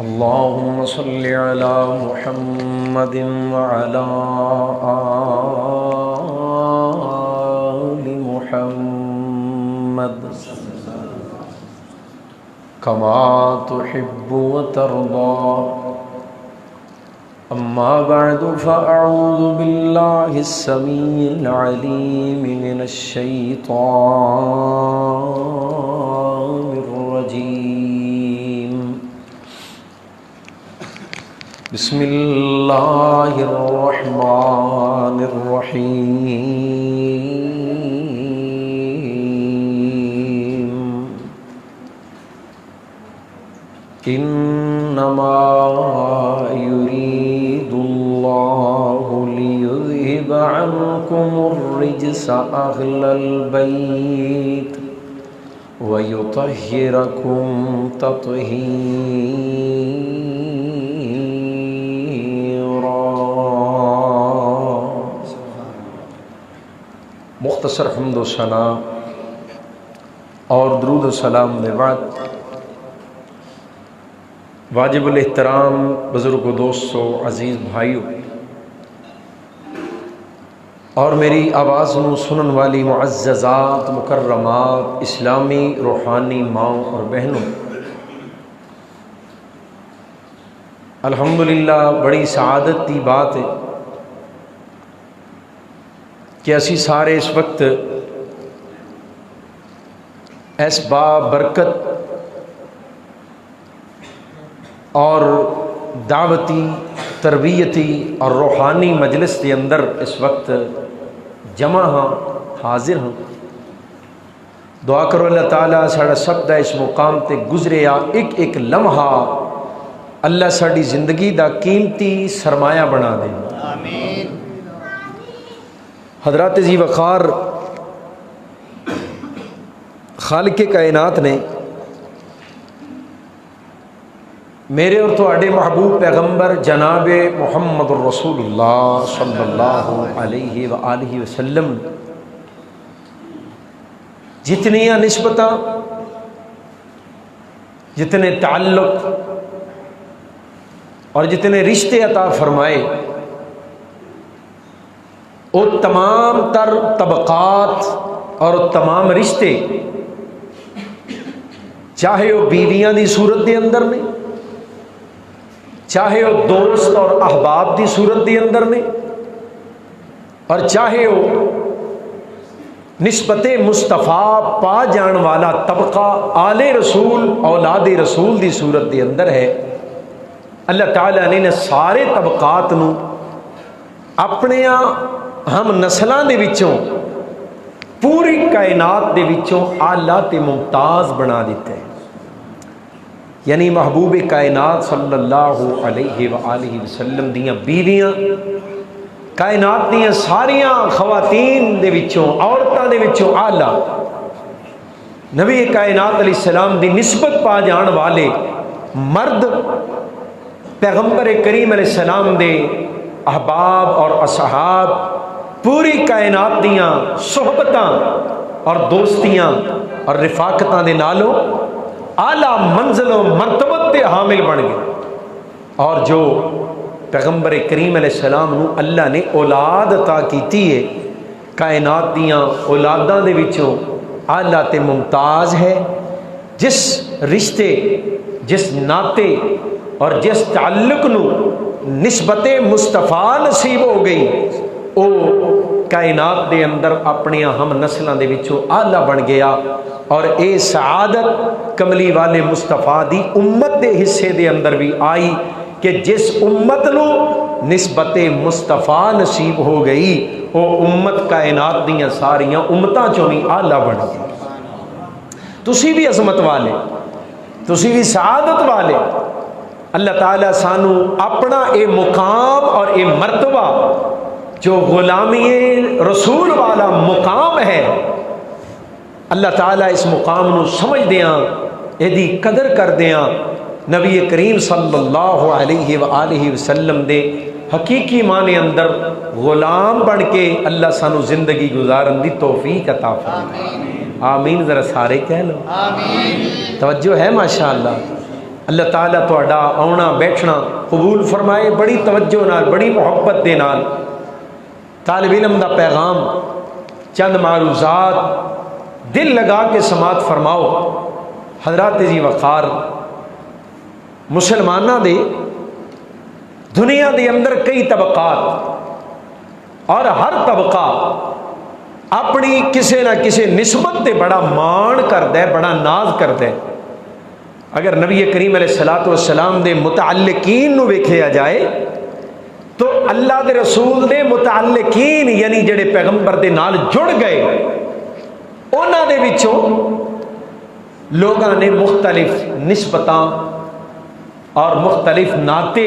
اللهم صل على محمد وعلى آل محمد كما تحب وترضى. أما بعد فأعوذ بالله السميع العليم من الشيطان الرجيم. بسم الله الرحمن الرحيم. إنما يريد الله ليذهب عنكم الرجس أهل البيت ويطهركم تطهيرا. مختصر حمد و ثنا اور درود و سلام کے بعد واجب الاحترام بزرگ و دوستو، عزیز بھائیو، اور میری آواز نو سنن والی معززات مکرمات اسلامی روحانی ماؤں اور بہنوں، الحمدللہ بڑی سعادت کی بات ہے کہ اسی سارے اس وقت اس برکت اور دعوتی تربیتی اور روحانی مجلس کے اندر اس وقت جمع ہاں، حاضر ہاں. دعا کرو اللہ تعالیٰ ساڑا سب دا اس مقام تے گزریا ایک ایک لمحہ اللہ ساڑی زندگی دا قیمتی سرمایہ بنا دے. آمین. حضرات ذی وقار خالق کائنات نے میرے اور تواڈے محبوب پیغمبر جناب محمد الرسول اللہ صلی اللہ علیہ وآلہ وسلم جتنی نسبتاں، جتنے تعلق اور جتنے رشتے عطا فرمائے، وہ تمام تر طبقات اور تمام رشتے، چاہے وہ بیویاں دی صورت دے اندر نے، چاہے وہ دوست اور احباب دی صورت دی اندر نے، اور چاہے وہ نسبت مصطفیٰ پا جان والا طبقہ آل رسول اولاد رسول دی صورت دی اندر ہے، اللہ تعالیٰ نے سارے طبقات نو اپنے ہم نسلاں دے وچوں پوری کائنات دے وچوں اعلیٰ تے ممتاز بنا دیتا ہے. یعنی محبوب کائنات صلی اللہ علیہ وآلہ وسلم دیاں بیویاں کائنات دیاں ساریاں خواتین دے وچوں، عورتاں دے وچوں اعلیٰ نبی کائنات علیہ السلام دی نسبت پا جان والے مرد پیغمبر کریم علیہ السلام دے احباب اور اصحاب پوری کائنات دیاں صحبتاں اور دوستیاں اور رفاقتاں دے نالوں اعلیٰ منزل و مرتبت دے حامل بن گئے. اور جو پیغمبر کریم علیہ السلام نو اللہ نے اولاد عطا کیتی ہے، کائنات دیاں اولاداں دے وچوں اعلیٰ تے ممتاز ہے. جس رشتے، جس ناتے اور جس تعلق نو نسبت مصطفیٰ نصیب ہو گئی، او کائنات دے اندر اپنی ہم نسلاں دے وچوں اعلیٰ بن گیا. اور اے سعادت کملی والے مصطفیٰ دی امت دے حصے دے اندر بھی آئی کہ جس امت نو نسبت مصطفیٰ نصیب ہو گئی، وہ امت کائنات دیاں ساریاں امتاں چوں بھی اعلیٰ بن گئی. تسی بھی عظمت والے، تسی بھی سعادت والے. اللہ تعالیٰ سانو اپنا اے مقام اور اے مرتبہ جو غلامی رسول والا مقام ہے، اللہ تعالیٰ اس مقام نو سمجھ دیاں، ایدی قدر کر دیاں، نبی کریم صلی اللہ علیہ وآلہ وسلم دے حقیقی معنی اندر غلام بن کے اللہ سانو زندگی گزارن دی توفیق عطا فرمائے. آمین. ذرا سارے کہہ لو آمین. توجہ ہے ماشاءاللہ. اللہ تعالیٰ تہاڈا آنا بیٹھنا قبول فرمائے، بڑی توجہ نال، بڑی محبت دے نال طالب علم دا پیغام چند معروضات دل لگا کے سماعت فرماؤ۔ حضرات جی وقار، مسلمانہ دے دنیا دے اندر کئی طبقات، اور ہر طبقہ اپنی کسی نہ کسی نسبت تے بڑا مان کردا ہے، بڑا ناز کردا ہے۔ اگر نبی کریم علیہ الصلوۃ والسلام دے متعلقین نو ویکھیا جائے تو اللہ دے رسول دے متعلقین یعنی جڑے پیغمبر دے نال جڑ گئے، انہاں دے وچوں لوگاں نے مختلف نسبتاں اور مختلف ناطے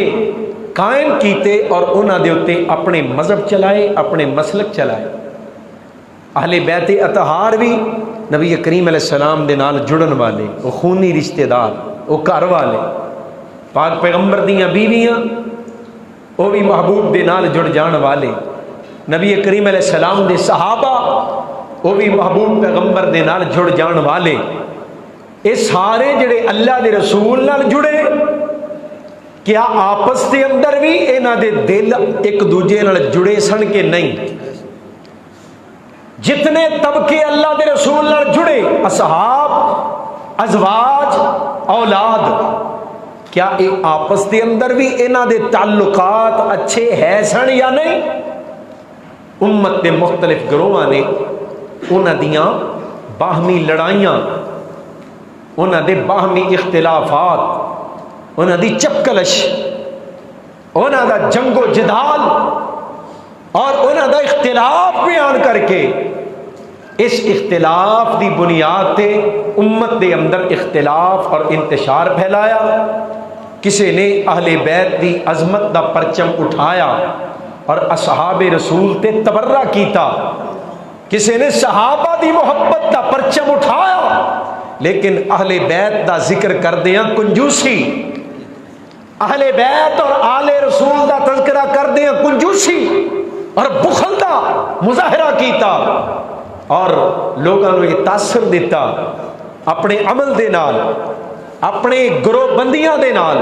قائم کیتے اور انہاں دے اتے اپنے مذہب چلائے، اپنے مسلک چلائے۔ اہل بیت اطہار بھی نبی کریم علیہ السلام دے نال جڑن والے، وہ خونی رشتہ دار، وہ گھر والے، پاک پیغمبر دیاں بیویاں وہ بھی محبوب دے نال جڑ جان والے، نبی کریم علیہ السلام دے صحابہ وہ بھی محبوب پیغمبر دے نال جڑ جان والے۔ یہ سارے جڑے اللہ دے رسول نال جڑے، کیا آپس دے اندر بھی انہاں دے دل ایک دوجے نال جڑے سن کے نہیں؟ جتنے طبقے اللہ دے رسول نال جڑے، اصحاب، ازواج، اولاد، کیا یہ آپس دے اندر بھی انہاں دے تعلقات اچھے ہے سن یا نہیں؟ امت دے مختلف گروہاں نے انہاں دیاں باہمی لڑائیاں، انہاں دے باہمی اختلافات، انہاں دی چپکلش، انہاں دا جنگ و جدال اور انہاں دا اختلاف بیان کر کے اس اختلاف دی بنیاد تے امت دے اندر اختلاف اور انتشار پھیلایا۔ کسی نے اہل بیت دی عظمت دا پرچم اٹھایا اور اصحاب رسول تے تبرہ کیتا، کسی نے صحابہ دی محبت دا پرچم اٹھایا لیکن اہل بیت دا ذکر کردیاں کنجوسی، اہل بیت اور آل رسول دا تذکرہ کردیاں کنجوسی اور بخل دا مظاہرہ کیتا، اور لوگوں نے یہ تاثر دیتا اپنے عمل دے نال، اپنے گروہ بندیاں دے نال،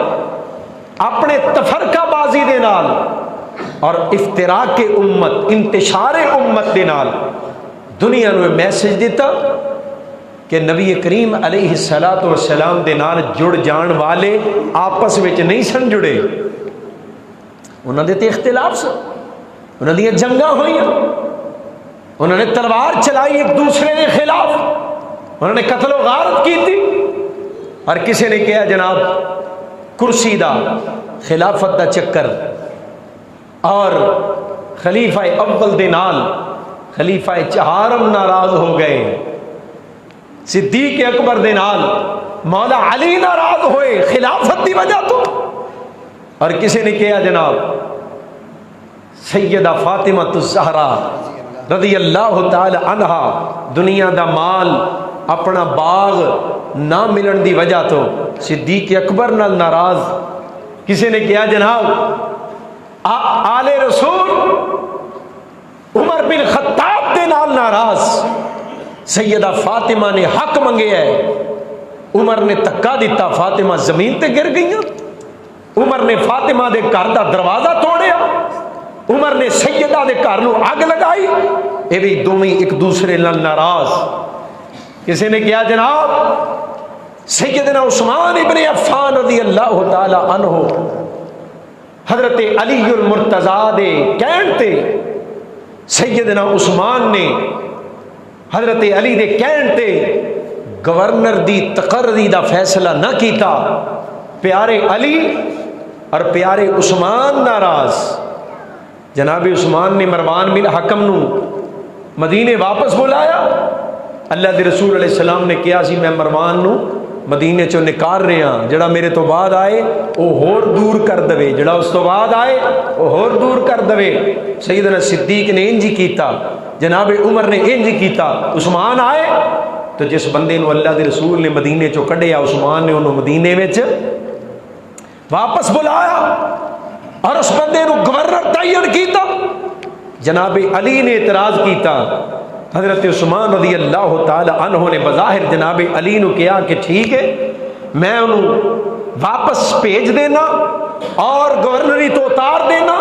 اپنے تفرقہ بازی دے نال اور افتراق امت، انتشار امت دے نال دنیا نے میسج دیتا کہ نبی کریم علیہ الصلوۃ والسلام دے نال جڑ جان والے آپس وچ نہیں سن جڑے، انہاں دے تے اختلاف سن، انہاں دیاں جنگاں ہوئیاں، انہوں نے تلوار چلائی ایک دوسرے کے خلاف، انہوں نے قتل و غارت کی تھی، اور کسی نے کہا جناب کرسی دا، خلافت دا چکر، اور خلیفہ اول دے نال خلیفہ چہارم ناراض ہو گئے، صدیق اکبر دے نال مولا علی ناراض ہوئے خلافت دی وجہ تو، اور کسی نے کہا جناب سیدہ فاطمہ الزہرا رضی اللہ تعالی عنہا دنیا دا مال اپنا باغ نہ ملن دی وجہ تو صدیق اکبر نال ناراض، کسی نے کہا جناب آل رسول عمر بن خطاب دے نال ناراض، سیدہ فاطمہ نے حق منگے ہے، عمر نے تکا دیتا، فاطمہ زمین تے گر گئیاں، عمر نے فاطمہ دے گھر دا دروازہ توڑیا، عمر نے سیدہ دے گھر نو اگ لگائی، اے بھی دوویں ایک دوسرے نال ناراض۔ کسی نے کہا جناب سیدنا عثمان ابن عفان رضی اللہ تعالی عنہ حضرت علی المرتضیٰ دے کہن تے سیدنا عثمان نے حضرت علی دے کہن تے گورنر دی تقرری دا فیصلہ نہ کیتا، پیارے علی اور پیارے عثمان ناراض۔ جناب عثمان نے مروان بن حکم نو مدینے واپس بلایا، اللہ دے رسول علیہ السلام نے کہا سی میں مروان نو مدینے چوں نکال رہا، جڑا میرے تو بعد آئے وہ ہور دور کر دوے، جڑا اس تو بعد آئے وہ ہور دور کر دوے۔ سیدنا صدیق نے انج کیتا، جناب عمر نے انج کیتا، عثمان آئے تو جس بندے نو اللہ دے رسول نے مدینے چوں کڈیا عثمان نے انہوں مدینے وچ واپس بلایا اور اس بندے نو گورنر تعین کیتا۔ جناب علی نے اعتراض کیتا، حضرت عثمان رضی اللہ تعالی عنہ نے بظاہر جناب علی نو کہا کہ ٹھیک ہے میں انہوں واپس بھیج دینا اور گورنری تو اتار دینا،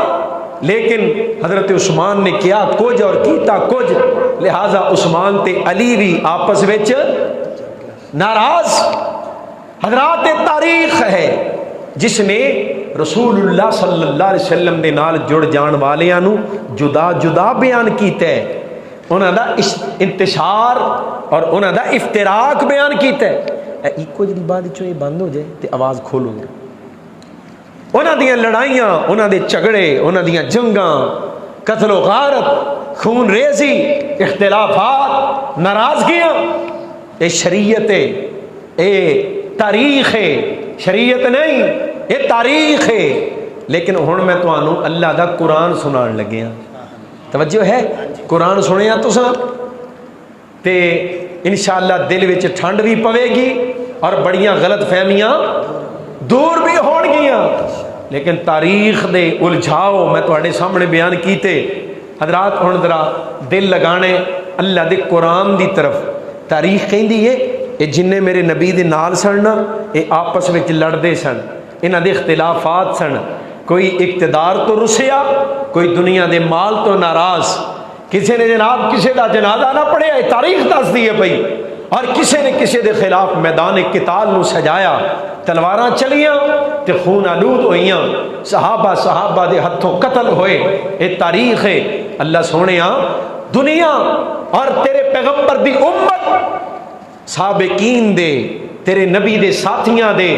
لیکن حضرت عثمان نے کیا کچھ اور کیتا کچھ، لہذا عثمان تے علی بھی آپس وچ ناراض۔ حضرات تاریخ ہے جس نے رسول اللہ صلی اللہ علیہ وسلم دے نال جڑ جان والیاں نو جدا جدا بیان کیتا ہے، انہاں دا انتشار اور انہاں دا افتراق بیان کیتا ہے۔ ایکو جی بعد چوں یہ بند ہو جائے تے آواز کھولو گے، انہاں دیاں لڑائیاں، انہاں دے جھگڑے، انہاں دیاں جنگاں، قتل و غارت، خون ریزی، اختلافات، ناراضگیاں، اے شریعت ہے، اے تاریخ ہے، شریعت نہیں یہ تاریخ ہے۔ لیکن ہن میں تانوں اللہ دا قرآن سنان لگیا، توجہ ہے؟ قرآن سنیا تساں تے انشاءاللہ دل وچ ٹھنڈ بھی پوے گی اور بڑیاں غلط فہمیاں دور بھی ہون گیاں۔ لیکن تاریخ دے الجھاؤ میں تواڈے سامنے بیان کیتے۔ حضرات ہن ذرا دل لگانے اللہ دے قرآن دی طرف۔ تاریخ کہندی ہے یہ جننے میرے نبی دے نال سن نا یہ آپس وچ لڑدے سن، انہاں دے اختلافات سن، کوئی اقتدار تو رسیا، کوئی دنیا دے مال تو ناراض، کسی نے جناب کسی دا جنازہ نہ پڑھیا، یہ تاریخ دس دی ہے پئی، اور کسی نے کسی دے خلاف میدان قتال نو سجایا، تلواراں چلیاں تے خون آلود ہوئیاں، صحابہ دے ہتھوں قتل ہوئے، یہ تاریخ ہے۔ اللہ سونیا دنیا اور تیرے پیغمبر دی امت سابقین دے تیرے نبی دے ساتھیاں دے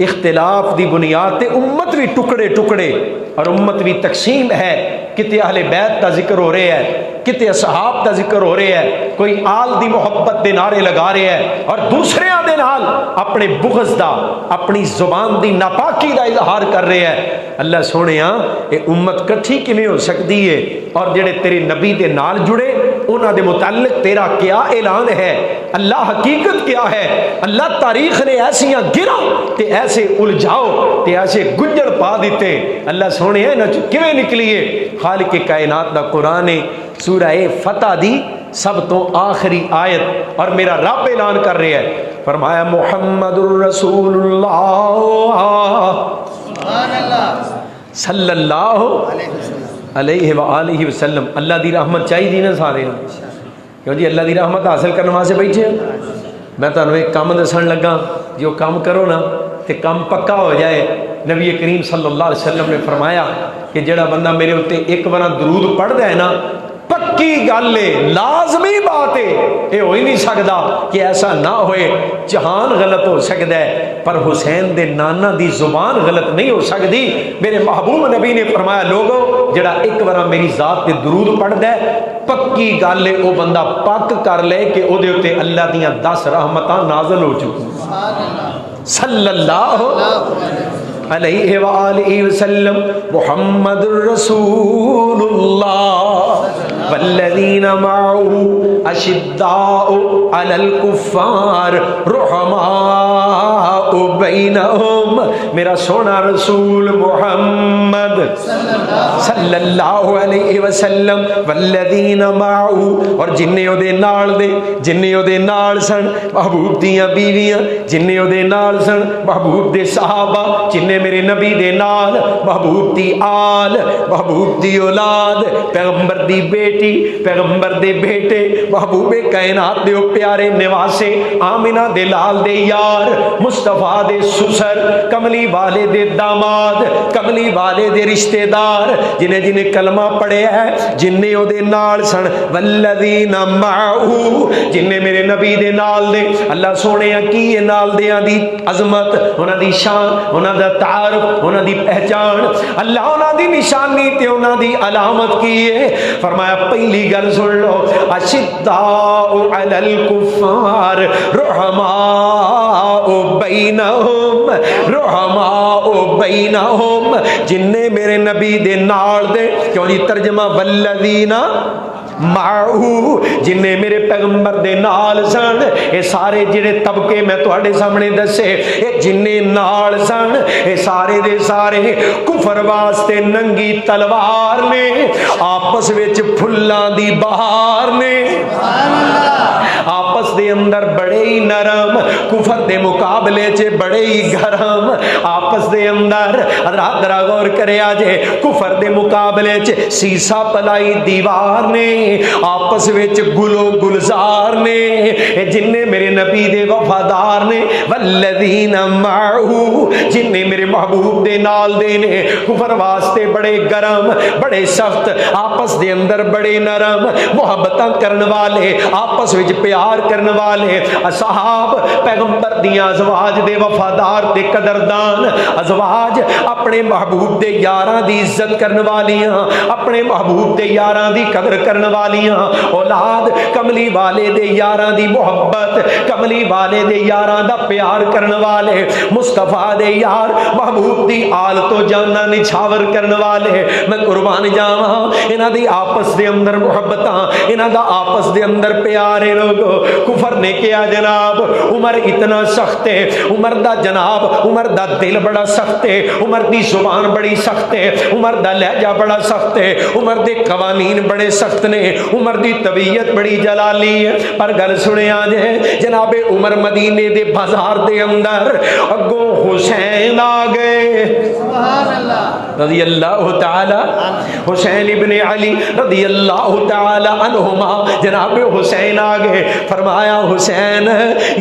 اختلاف دی بنیاد تے امت بھی ٹکڑے ٹکڑے اور امت بھی تقسیم ہے، کتے اہل بیت دا ذکر ہو رہے ہے، کتے اصحاب دا ذکر ہو رہے ہے، کوئی آل دی محبت دے نعرے لگا رہے ہے اور دوسرے دے نال اپنے بغض دا، اپنی زبان دی ناپاکی دا اظہار کر رہے ہیں۔ اللہ سونیا اے امت کٹھی کیویں ہو سکتی ہے؟ اور جڑے تیرے نبی دے نال جڑے انہاں دے متعلق تیرا کیا اعلان ہے؟ اللہ حقیقت کیا ہے؟ اللہ تاریخ نے ایسیاں گرا تے ایسے الجھاؤ تے ایسے گنجڑ پا دیتے، اللہ سونے ہے نہ کیویں نکلیے؟ خالق کائنات دا قرآن سورہ فتح دی سب تو آخری آیت، اور میرا رب اعلان کر رہے ہے، فرمایا محمد الرسول اللہ صلی اللہ علیہ وآلہ وسلم۔ اللہ دی رحمت چاہیے نا سارے، کیوں جی اللہ دی رحمت حاصل کرنے واسطے بیٹھے ہیں۔ میں تمہیں ایک کام دسن لگا، جو کام کرو نا تے کام پکا ہو جائے۔ نبی کریم صلی اللہ علیہ وسلم نے فرمایا کہ جڑا بندہ میرے اتنے ایک بار درود پڑھدا ہے نا، پکی گل ہے، لازمی بات ہے، یہ ہو ہی نہیں سکتا کہ ایسا نہ ہوئے۔ جہان غلط ہو سکتا ہے پر حسین دے نانا دی زبان غلط نہیں ہو سکتی۔ میرے محبوب نبی نے فرمایا لوگو جڑا ایک بار میری ذات تے درود پڑھدا ہے، پکی گل ہے وہ بندہ پک کر لے کہ او دے اوتے اللہ دیاں 10 رحمتاں نازل ہو چکی۔ صلی اللہ علیہ وآلہ وسلم۔ محمد الرسول اللہ والذین معه اشداء علی الکفار رحماء بینہم۔ میرا سونا رسول محمد صلی اللہ علیہ وسلم، والذین معه، اور جننے او دے نال دے، جننے او دے نال سن محبوب دیاں بیویاں، جننے او دے نال سن محبوب دے صحابہ، جننے میرے نبی دے نال محبوب دی آل، محبوب دی اولاد، پیغمبر دی بیٹی، پیغمبر دے بیٹے، محبوب کائنات دے پیارے نواسے، آمینہ دے لال دے یار، مصطفیٰ دے سسر، کملی والے دے داماد، کملی والے دے رشتہ دار، جنہیں جنہیں کلمہ پڑھے ہے، جنہیں او دے نال سن، والذین معہو، جنہیں میرے نبی دے نال دے۔ اللہ سونے کی یہ نال دیاں دی عظمت، انہاں دی شان، انہاں دا تعارف، انہاں دی پہچان، اللہ انہاں دی نشانی تے انہاں دی علامت کی ہے۔ فرمایا پہلی گل سن لو، اشداء علی الکفار رحماء بینہم، رحماء بینہم، جننے میرے نبی دے نال دے، کیوں جی ترجمہ والذین معہو، جنہیں میرے پیغمبر دے نال سن، اے سارے جڑے طبقے میں تواڈے سامنے دسے، اے جنہیں نال سن، اے سارے دے سارے کفر واسطے ننگی تلوار نے، آپس وچ پھلاں دی بہار نے، آپس دے اندر بڑے ہی نرم، کفر دے مقابلے چ بڑے ہی گرم، آپس دے اندر رات را غور کریا جے، کفر دے مقابلے چ سیسا پلائی دیوار نے، آپس وچ گلو گلزار نے، جن نے میرے نبی دے وفادار نے، والذین معہو جن نے میرے محبوب دے نال دے نے، کفر واسطے بڑے گرم بڑے سخت، آپس دے اندر بڑے نرم، محبتاں کرن والے، آپس وچ پیار کرن والے، اصحاب پیغمبر دیاں ازواج دے وفادار تے قدردان، ازواج اپنے محبوب دے یاراں دی عزت کرن والیاں، اپنے محبوب دے یاراں دی قدر کرن والیاں، اولاد کملی والے دے یاراں دی محبت، کملی والے دے یاراں دا پیار کرن والے، مصطفیٰ دے یار محبوب دی آل تو جانا نچھاور کرن والے، میں قربان جاواں انہاں دی آپس دے اندر محبتاں، انہاں دا آپس دے اندر پیارے لوگو۔ کفر نے کیا جناب عمر اتنا سخت ہے، عمر دا جناب عمر دا دل بڑا سخت ہے، عمر دی زبان بڑی سخت ہے، عمر دا لہجہ بڑا سخت ہے، عمر دے قوانین بڑے سخت نے، عمر دی طبیعت بڑی جلالی ہے، پر گل سنیا جے جناب عمر مدینے دے بازار دے اندر اگوں حسین آ گئے سبحان اللہ رضی اللہ تعالی، حسین ابن علی رضی اللہ تعالی عنہما، جناب حسین آ گئے، فرمایا حسین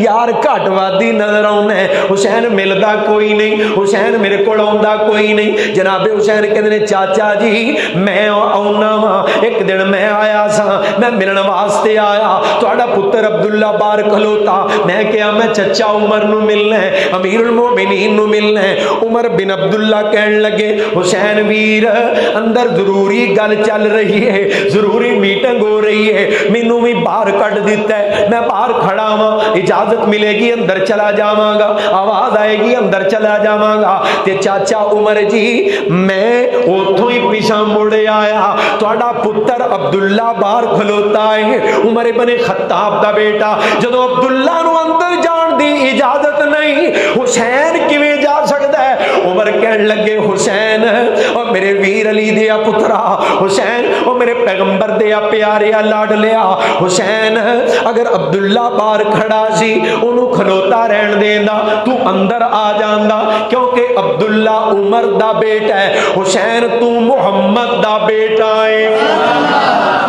یار گھٹ وادی نظر آنا ہے، حسین ملدا کوئی نہیں، حسین میرے کو آوندا کوئی نہیں، جناب حسین کہندے نے چاچا جی میں آؤنا وا، ایک دن میں آیا سا، میں ملن واسطے آیا، تہاڈا پتر عبداللہ باہر کھلوتا، میں کہیا میں چچا عمر نو ملنا ہے، امیر المومنین نو ملنا ہے، عمر بن عبداللہ کہن لگے حسین ویر اندر ضروری گل چل رہی ہے، ضروری میٹنگ ہو رہی ہے، مینوں بھی باہر کٹ دیتا ہے، میں باہر کھڑا ہاں، اجازت ملے گی اندر چلا جاواں گا، آواز آئے گی اندر چلا جاواں گا، تے چاچا عمر جی میں اوتھوں ہی پیچھے مڑ آیا، تہاڈا پتر عبداللہ باہر کھلوتا ہے، عمر ابن خطاب دا بیٹا، جدوں عبداللہ نو اندر جان دی اجازت نہیں حسین کیویں جا سکدا ہے؟ عمر کہن لگے حسین او میرے ویر علی دیا پترا، حسین او میرے پیغمبر دیا پیاریا لاڈ لیا، حسین اگر عبداللہ باہر کھڑا سی انہوں کھلوتا رہن دیندا، تو اندر آ جاندا، کیونکہ عبداللہ عمر دا بیٹا ہے، حسین تو محمد دا بیٹا ہے،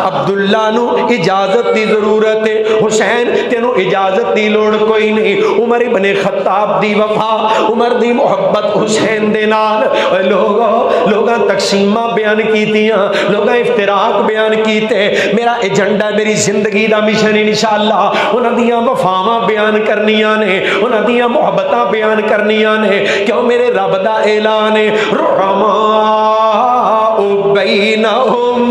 عبداللہ نو اجازت دی ضرورت ہے، حسین تینو اجازت دی لوڑ کوئی نہیں، عمر ابن خطاب دی وفا، عمر دی محبت حسین دے نال، لوگاں تقسیماں بیان کیتیاں، لوگاں افتراق بیان کیتے، میرا ایجنڈا میری زندگی دا مشن انشاءاللہ انہاں دیاں وفاواں بیان کرنیاں نے، انہاں دیاں محبتاں بیان کرنیاں نے، کیوں میرے رب دا اعلان ہے رحماء بینہم،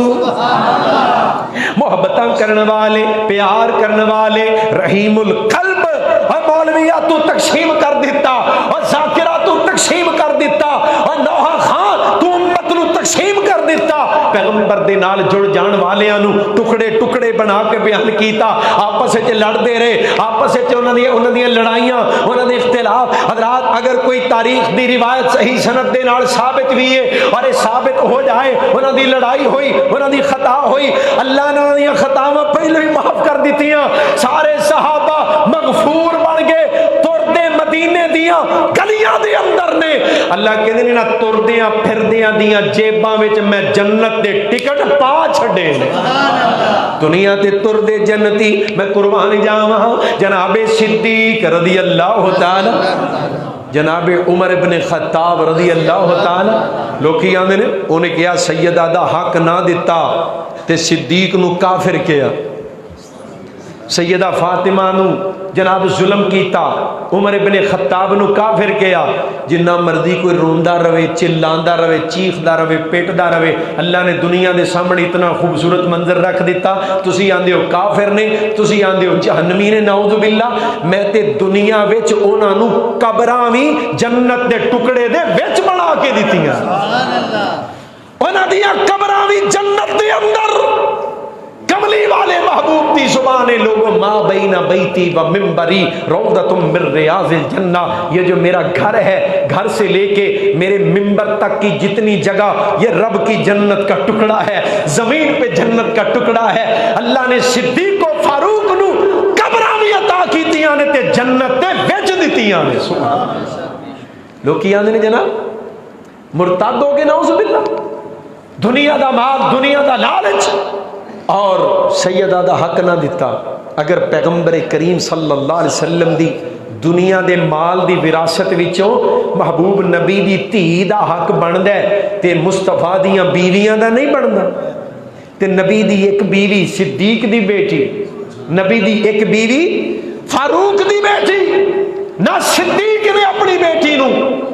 محبتاں کرن والے، پیار کرن والے، رحیم القلب، اور مولویہ تو تقسیم کر دیتا، اور ذاکرہ تو تقسیم کر دیتا، اور نوحہ خان تو امت نو تقسیم کر دیتا، پیغمبر دے نال جڑ جان والیاں نو ٹکڑے ٹکڑے بنا کے بیان کیتا، آپس وچ لڑدے رہے، آپس وچ انہاں دی لڑائیاں، انہاں دے اختلاف، حضرات اگر کوئی تاریخ دی روایت صحیح سند دے نال ثابت بھی ہے اور یہ ثابت ہو جائے انہاں دی لڑائی ہوئی، انہاں دی خطا ہوئی، اللہ نے انہاں دی خطاواں پہلے ہی معاف کر دتیاں، سارے صحابہ مغفور بن گئے، تردے مدینے دیاں گلیاں دے اندر نے، اللہ کہندے نے نہ تردیاں پھردیاں دیاں جیباں وچ میں جنت دے ٹکٹ پا چھڈے، دنیا تے تردے جنتی، میں قربان جاواں جناب صدیق رضی اللہ تعالی، جناب عمر ابن خطاب رضی اللہ تعالی، لوکی آندے نے انہیں کیا سیدہ دا حق نہ دیتا تے صدیق نو کافر کیا، سیدہ فاطمہ نو جناب ظلم کیتا، عمر ابن خطاب نو کافر کیا، جنہ مرضی کوئی روندا رہے، چلاندا رہے، چیخدا رہے، پیٹدا رہے، اللہ نے دنیا دے سامنے اتنا خوبصورت منظر رکھ دیتا، تسی آندے ہو کافر نے، تسی آندے ہو جہنمی نے، نعوذ باللہ، میں تے دنیا وچ انہاں نو قبراں وی جنت دے ٹکڑے دے وچ بنا کے دتیاں، سبحان اللہ، انہاں دیاں قبراں وی جنت دے اندر، کملی والے محبوب دی زبان ہے، لوگوں ما بین بیتی و ممبری روضۃ من ریاض الجنہ، یہ جو میرا گھر ہے، گھر سے لے کے میرے ممبر تک کی جتنی جگہ یہ رب کی جنت کا ٹکڑا ہے، زمین پہ جنت کا ٹکڑا ہے، اللہ نے صدیق و فاروق نو قبراں وی جنت دے وچ دتیاں نے. سبحان. لوگ کی آندے نے جناب مرتد ہو گئے نعوذ باللہ. دنیا دا مال، دنیا دا لالچ اور سیدہ دا حق نہ دیتا. اگر پیغمبر کریم صلی اللہ علیہ وسلم دی دنیا دے مال دی وراثت وچوں محبوب نبی دی دھی دا حق بندا ہے تے مصطفیٰ دیاں بیویاں دا نہیں بندا. تے نبی دی ایک بیوی صدیق دی بیٹی، نبی دی ایک بیوی فاروق دی بیٹی، نہ صدیق نے اپنی بیٹی نو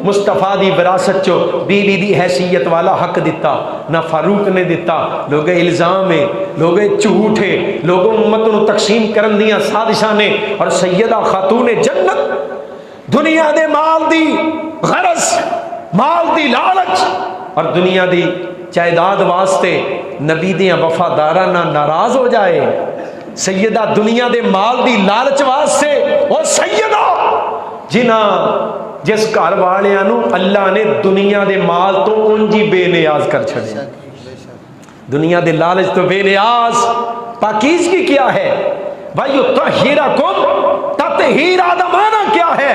مصطفیٰ دی وراثت چو بیوی دی حیثیت والا حق دیتا، نہ فاروق نے دیتا. لوگ الزام ہے، لوگ جھوٹ ہے، لوگ امت نو تقسیم کرن دیاں سازشاں نے. اور سیدہ خاتون جنت دنیا دے مال دی غرض، مال دی لالچ اور دنیا دی جائیداد واسطے نبی دیاں وفاداراں نہ ناراض ہو جائے. سیدہ دنیا دے مال دی لالچ واسطے او سیدہ جس گھر والیاں نو اللہ نے دنیا دے مال تو انجی بے نیاز کر چھڑے. دنیا دے لالچ تو بے نیاز. پاکیزگی کیا ہے؟ وَيُطَهِّرَكُمْ تَطْهِيرَ دا معنی کیا ہے؟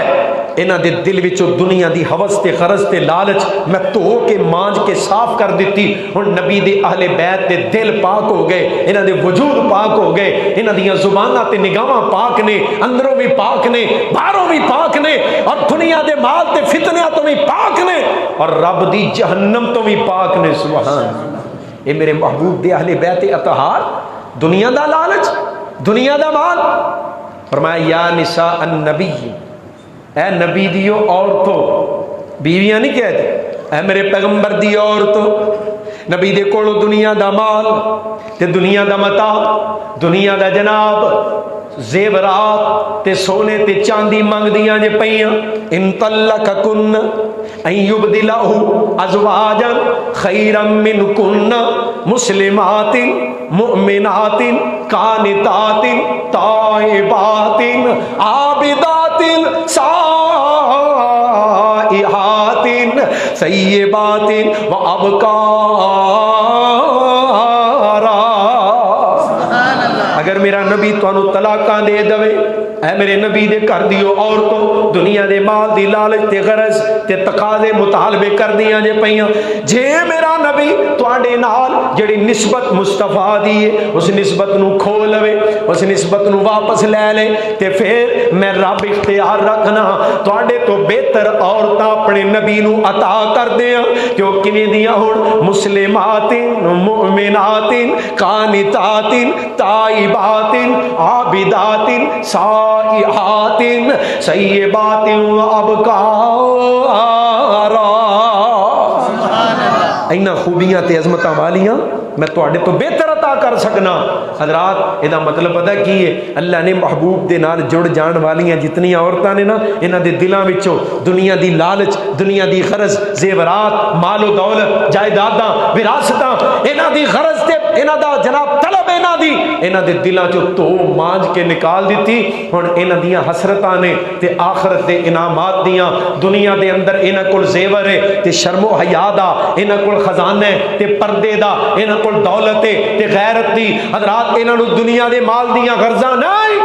انہاں دے دل وچوں دنیا دی حوث تے غرض تے لالچ میں دھو کے مانج کے صاف کر دیتی. ہن نبی دے اہل بیت دے دل پاک ہو گئے، انہاں دے وجود پاک ہو گئے، انہاں دیاں زباناں تے نگاہاں پاک نے، اندروں بھی پاک نے، باہروں بھی پاک نے، اور دنیا دے مال تے فتنیاں تو بھی پاک نے، اور رب دی جہنم تو بھی پاک نے. سبحان. اے میرے محبوب دے اہل بیت اطہار دنیا دا لالچ، دنیا دا مال. فرمایا یا نساء النبی، اے نبی دیو عورتوں، بیویاں نہیں کہتے، اے میرے پیغمبر دی عورتوں. نبی دے کولو دنیا دا مال تے دنیا دا متاع، دنیا دا جناب زیورات تے سونے تے چاندی منگ دیاں جے پیاں. ان طلقکن ان یبدلہ ازواجا خیرا منکن مسلمات مؤمنات قانتات تائبات عابدات سائحات سیبات وابکارا. اگر میرا نبی تانوں طلاقاں دے دوے، اے میرے نبی دے کر دیو عورتوں دنیا دے مال دی لالچ تے غرض تے تقاضے مطالبے کر دیاں جے پیاں، جے میرا نبی تواڈے نال جڑی نسبت مصطفیٰ دی ہے اس نسبت نو کھو لوے، اس نسبت نو واپس لے لے، تے پھر میں رب اختیار رکھنا تواڈے تو بہتر عورتاں اپنے نبی نو عطا کر دیاں. کیوں کیویں دیاں ہن؟ مسلمات مؤمنات قانتات تائبات عابدات سائحات سیبات ابکارا. اینا خوبیاں تے عظمتاں والیاں میں تواڈے تو بہتر عطا کر سکنا. حضرات ادا مطلب پتہ کی ہے؟ اللہ نے محبوب دے نال جڑ جان والیاں جتنی عورتاں نے نا، انہاں دے دلاں وچوں دنیا دی لالچ، دنیا دی غرض، زیورات، مال و دولت، جائیداداں، وراثتاں، انہاں دی غرض تے انہاں دا جناب طلب انہاں دے دلاں چوں تو مانج کے نکال دیتی. ہن انہاں دیاں حسرتاں نے تے آخرت دے انعامات دیاں. دنیا دے اندر انہاں کول زیور ہے تے شرم و حیا دا، انہاں کول خزانہ ہے تے پردے دا، انہاں کول دولت ہے تے غیرت دی. حضرات انہاں نوں دنیا دے مال دیاں غرضاں نہیں.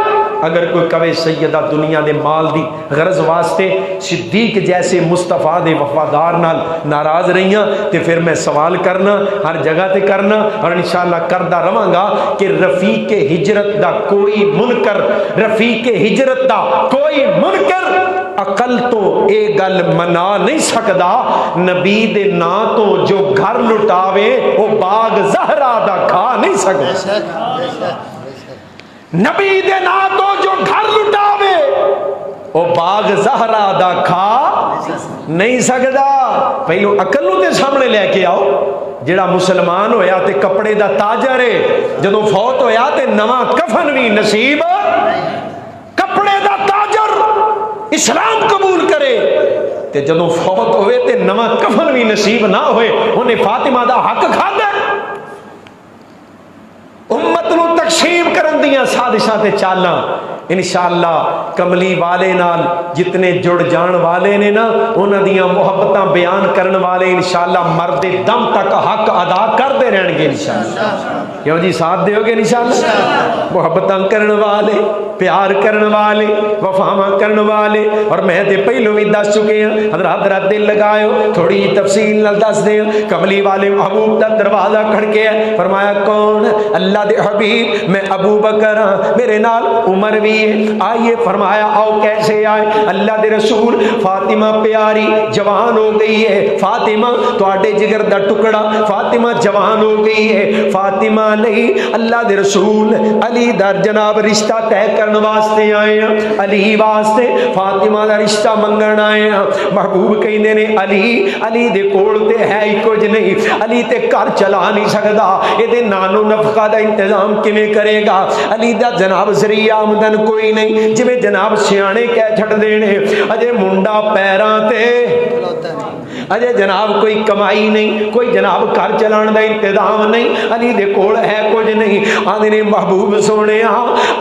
اگر کوئی کہے سیدہ دنیا دے مال دی غرض واسطے صدیق جیسے مصطفیٰ دے وفادار نال ناراض رہیاں تے پھر میں سوال کرنا ہر جگہ تے کرنا اور انشاءاللہ کردہ رواں گا کہ رفیق ہجرت دا کوئی منکر، رفیق ہجرت دا کوئی منکر عقل تو اے گل منا نہیں سکدا نبی دے نا تو جو گھر لٹاوے وہ باغ زہرا دا کھا نہیں سکدا. نبی دے نا تو جو گھر لٹاوے وہ باغ زہرا دا کھا نہیں سکدا. پہلو عقل نو تے سامنے لے کے آؤ. جڑا مسلمان ہویا تے کپڑے دا تاجر ہے، جدوں فوت ہویا تے نواں کفن بھی نصیب. کپڑے دا تاجر اسلام قبول کرے تے جدوں فوت ہوئے تے نواں کفن بھی نصیب نہ ہوئے، انہیں فاطمہ دا حق کھادا. امت نو تقسیم کرن دیاں سازشاں تے چالاں انشاءاللہ کملی والے نال جتنے جڑ جان والے نے نا انہاں دیاں محبتاں بیان کرن والے انشاءاللہ مرد دم تک حق ادا کرتے رہن گے انشاءاللہ. کیوں جی ساتھ دیو گے انشاءاللہ؟ محبتاں کرن والے پیار کرن والے وفاواں کرن والے. اور میں تے پہلو بھی دس چکے ہیں حضرات ذرا دل لگاؤ تھوڑی تفصیل نال دس دیں. کملی والے محبوب دا دروازہ کھڑکیا ہے, فرمایا کون؟ اللہ دے حبیب میں ابو بکر ہاں, میرے نال عمر بھی ہے. آئیے فرمایا آؤ کیسے آئے؟ اللہ دے رسول فاطمہ پیاری جوان ہو گئی ہے, فاطمہ تواڈے جگر دا ٹکڑا, فاطمہ جوان ہو گئی ہے. فاطمہ نہیں, اللہ دے رسول علی دا جناب رشتہ طے کرن واسطے آئے ہیں, علی واسطے فاطمہ دا رشتہ منگن آئے ہیں. محبوب کہندے نے علی دے کول تے ہے ہی کچھ نہیں, علی تے گھر چلا نہیں سکدا, اے دے نانو نفقہ دا انتظام کیویں کرے گا؟ علی دا جناب ذریعہ آمدن کوئی نہیں, جویں جناب سیانے کہہ چھڑ دینے اجے منڈا پیراں تے اجے جناب کوئی کمائی نہیں, کوئی جناب گھر چلان دا انتظام نہیں, علی دے کول ہے کچھ نہیں. آندے نے محبوب سونے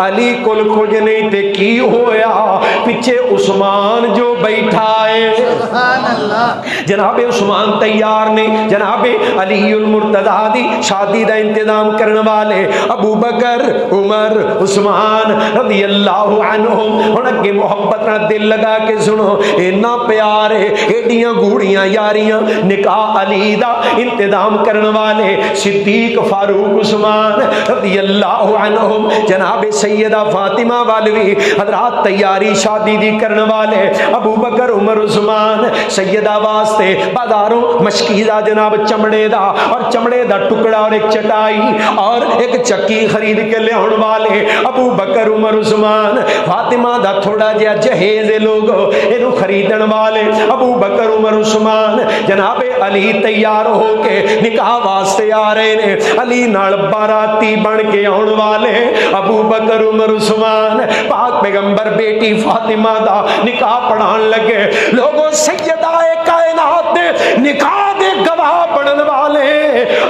علی کول کچھ نہیں تے کی ہویا؟ پیچھے عثمان جو بیٹھا ہے, سبحان اللہ, جناب عثمان تیار نے, جناب علی المرتضیٰ دی شادی دا انتظام کرنے والے ابو بکر عمر عثمان رضی اللہ عنہم. ہن اگے محبت نال دل لگا کے سنو, اینا پیار ہے, ایڈیاں گوڑیاں یاریاں, نکاح علی دا انتظام کرنے والے صدیق فاروق عثمان رضی اللہ عنہم, جناب سیدہ فاطمہ والوی حضرات تیاری شادی دی کرنے والے ابو بکر عمر عثمان. سیدہ واسطے بازاروں مشکیزہ جناب چمڑے دا اور چمڑے دا ٹکڑا اور ایک چٹائی اور ایک چکی خرید کے لے آن والے ابو بکر عمر عثمان. فاطمہ دا تھوڑا جہا جہیز لوگو اینو خریدن والے ابو بکر عمر عثمان. جناب علی تیار ہو کے نکاح واسطے آ رہے نے, علی نال باراتی بن کے آن والے ابو بکر عمر عثمان. پاک پیغمبر بیٹی فاطمہ دا نکاح پڑھان لگے, لوگوں سیدہ کائنات دے نکاح دے گواہ بنن والے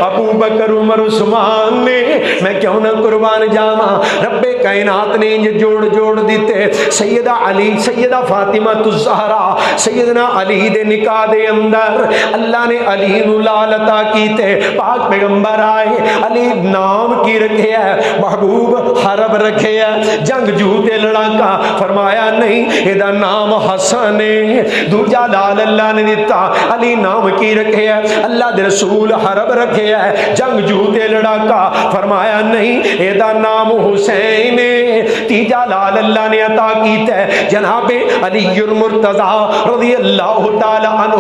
ابو بکر عمر عثمان نے. میں کیوں نہ قربان جاواں, رب کائنات نے جوڑ دیتے سیدہ علی سیدہ فاطمہ الزہرا سیدنا علی دے نکاح دے اندر اللہ نے علی نو لال عطا کیتے. پاک پیغمبر آئے, علی نام کی رکھے ہے محبوب حرب رکھے ہے جنگجو تے لڑاکا, فرمایا نہیں ایدا نام حسن ہے, دوجا لال اللہ نے دیتا. علی نام کی رکھے ہے اللہ دے رسول حرب رکھے ہے جنگجو تے لڑاکا, فرمایا نہیں ایدا نام حسین ہے, تیجا لال اللہ نے عطا کیتا ہے جناب علی المرتضیٰ رضی اللہ تعالی عنہ.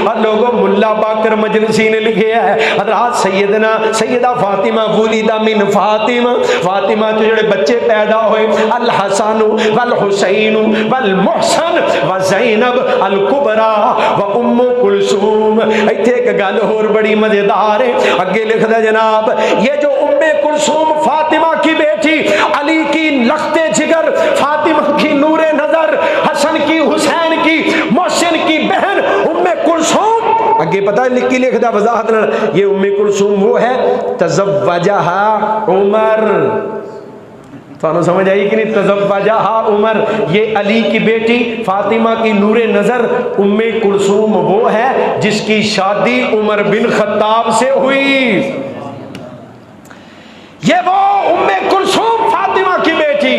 اور لوگوں ملا باقر مجلسی نے لکھیا ہے حضرات سیدہ فاطمہ ولدہ من فاطمہ, فاطمہ جو جڑے بچے پیدا ہوئے الحسن والحسین والمحسن وزینب الکبریٰ و ام کلثوم. ایتھے ایک گل اور بڑی مزیدار ہے, اگے لکھدا جناب یہ جو ام کلثوم فاطمہ کی بیٹی, علی کی لخت جگر, فاطمہ کی نور نظر, حسن کی حسین کی محسن کی بہن ام کلثوم. اگے پتہ لکھی لکھدا وضاحت نال, یہ ام کلثوم وہ ہے تزوجہا عمر. تو سمجھ آئی کہ نہیں؟ تزوجہا عمر, یہ علی کی بیٹی فاطمہ کی نور نظر ام کلثوم وہ ہے جس کی شادی عمر بن خطاب سے ہوئی. یہ وہ ام کلثوم فاطمہ کی بیٹی.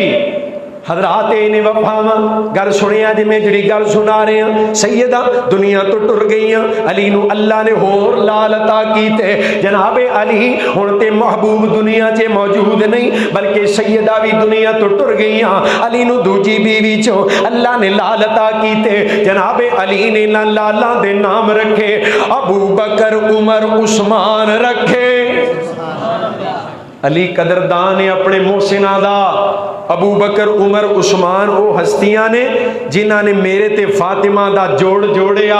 حضرات نے وفاواں گل سنیا جی میں جڑی گل سنا رہے ہیں, سیدہ دنیا تو ٹر گئی, علی نو اللہ نے ہور لال عطا کیتے. جناب علی ہن تے محبوب دنیا چ موجود نہیں بلکہ سیدہ بھی دنیا تو ٹر گئی, علی نو دوجی بیوی چوں اللہ نے لال عطا کیتے. جناب علی نے لالاں دے نام رکھے, ابو بکر عمر عثمان رکھے. علی قدردان ہے اپنے محسناں دا. ابو بکر عمر عثمان وہ ہستیاں نے جنہاں نے میرے تے فاطمہ دا جوڑ جوڑیا,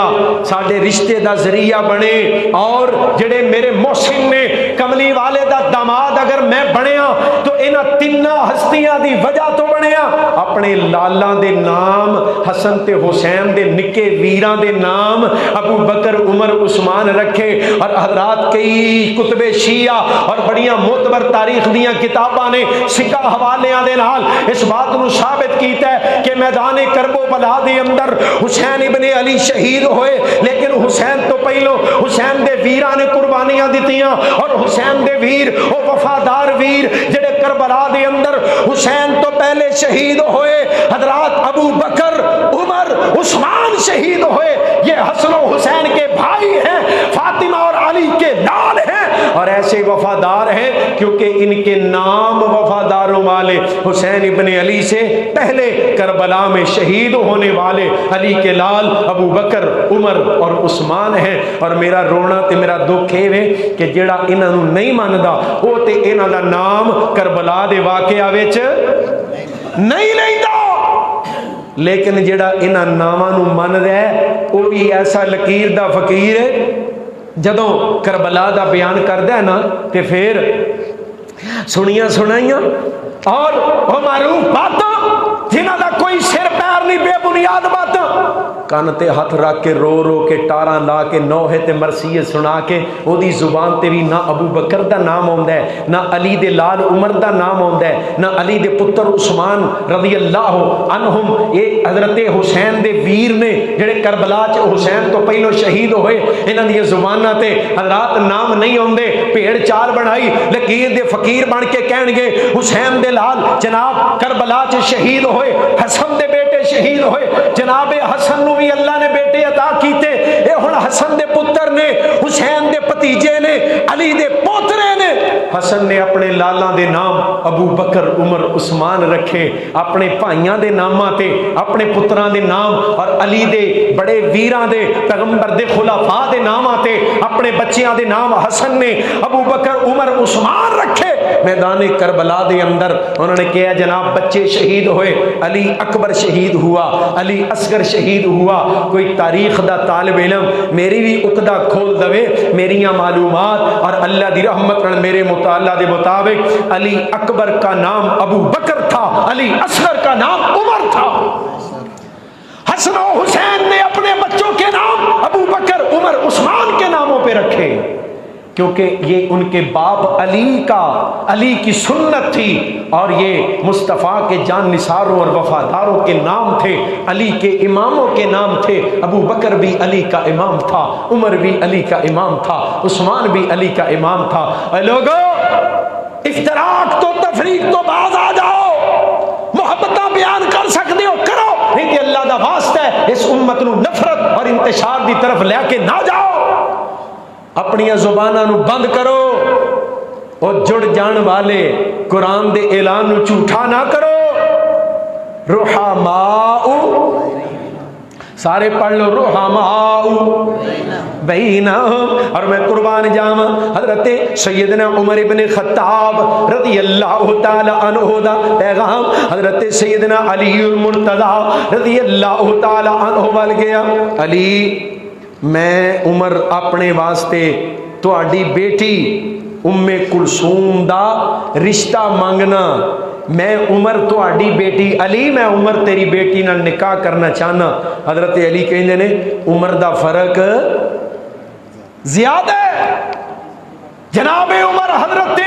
ساڈے رشتے دا ذریعہ بنے. اور جڑے میرے محسن نے کملی والے دا داماد اگر میں بنیا تو انہاں تیناں ہستیاں دی وجہ تو بنیا. اپنے لالاں دے نام حسن تے حسین دے نکے ویراں دے نام ابو بکر عمر عثمان رکھے. اور حضرات کئی کتب شیعہ اور بڑیاں معتبر تاریخ دیاں کتاباں نے سکہ حوالیاں دے نال اس بات نو ثابت کیتا ہے کہ میدان کرب و بلا دے اندر حسین ابن علی شہید ہوئے, لیکن حسین تو پہلو حسین دے ویراں نے قربانی قربانیاں دیتیاں، اور حسین دے ویر وہ وفادار ویر جڑے کربلا دے اندر حسین تو پہلے شہید ہوئے، حضرات ابو بکر، عمر، عثمان شہید ہوئے، یہ حسن و حسین کے بھائی ہیں، فاطمہ اور علی کے لال ہیں، اور ایسے وفادار ہیں کیونکہ ان کے نام وفاداروں والے حسین ابن علی سے پہلے کربلا میں شہید ہونے والے علی کے لال ابو بکر، عمر اور عثمان ہیں۔ اور میرا رونا تے میرا دکھ ہے کہ جڑا انہاں نوں نہیں مندا وہ تے انہاں دا نام کربلا دے واقعہ وچ نہیں لیندا، لیکن جڑا انہاں ناماں نوں مندا ہے وہ بھی ایسا لکیر دا فقیر ہے، جدوں کربلا دا بیان کردا ہے نا تے پھر سنیاں سنائیاں اور وہ معروف باتاں جنہاں دا کوئی سر پیر نہیں، بے بنیاد باتاں، کان تے ہاتھ رکھ کے رو رو کے ٹاراں لا کے نوحے تے مرثیے سنا کے او دی زبان تے بھی نہ ابو بکر دا نام آوندا ہے، نہ علی دے لال عمر دا نام آوندا ہے، نہ علی دے پتر عثمان رضی اللہ عنہم، یہ حضرت حسین دے ویر نے جڑے کربلا چ حسین تو پہلو شہید ہوئے، انہاں دی زباناں تے حضرات نام نہیں آوندے، بھیڑ چال بنائی لکیر دے فقیر بن کے کہن گے حسین دے لال جناب کربلا چ شہید ہوئے، حسن دے بیٹے شہید ہوئے، جناب حسن نو بھی اللہ نے بیٹے عطا کیتے، اے ہن حسن دے پتر نے، حسین دے پتیجے نے، علی دے پوترے نے۔ حسن نے اپنے لالاں دے نام ابو بکر، عمر، عثمان رکھے، اپنے بھائیاں دے ناماں تے اپنے پتراں دے نام، اور علی دے بڑے ویراں دے پیغمبر دے خلفاء دے ناماں تے اپنے بچیاں دے نام حسن نے ابو بکر، عمر، عثمان رکھے۔ میدان کربلا دے اندر انہوں نے کہا جناب بچے شہید ہوئے، علی اکبر شہید ہوا، علی اصغر شہید ہوا۔ کوئی تاریخ دا طالب علم میری بھی عقدہ کھول دوے، میریاں معلومات اور اللہ دی رحمت میرے مطالعہ دے مطابق علی اکبر کا نام ابو بکر تھا، علی اصغر کا نام عمر تھا۔ حسن و حسین نے اپنے بچوں کے نام ابو بکر، عمر، عثمان کے ناموں پہ رکھے، کیونکہ یہ ان کے باپ علی کی سنت تھی، اور یہ مصطفیٰ کے جان نثاروں اور وفاداروں کے نام تھے، علی کے اماموں کے نام تھے۔ ابو بکر بھی علی کا امام تھا، عمر بھی علی کا امام تھا، عثمان بھی علی کا امام تھا۔ اے لوگو، افتراق تو تفریق تو باز آ جاؤ، محبتاں بیان کر سکتے ہو کرو، نہیں کہ اللہ دا واسطہ ہے اس امت نو نفرت اور انتشار دی طرف لے کے نہ جاؤ۔ اپنی زباناں نو بند کرو، اور جڑ جان والے قرآن دے اعلان نو جھوٹا نہ کرو۔ رحماء، سارے پڑھ لو رحماء بینہم۔ اور میں قربان جاواں حضرت سیدنا عمر ابن خطاب رضی اللہ تعالی عنہ دا پیغام حضرت سیدنا علی المرتضی رضی اللہ تعالی عنہ وال گیا۔ علی، میں عمر اپنے واسطے تہاڈی بیٹی ام کلثوم دا رشتہ مانگنا، میں عمر تہاڈی بیٹی، علی میں عمر تیری بیٹی نال نکاح کرنا چاہنا۔ حضرت علی کہندے نے عمر دا فرق زیادہ ہے۔ جناب عمر حضرت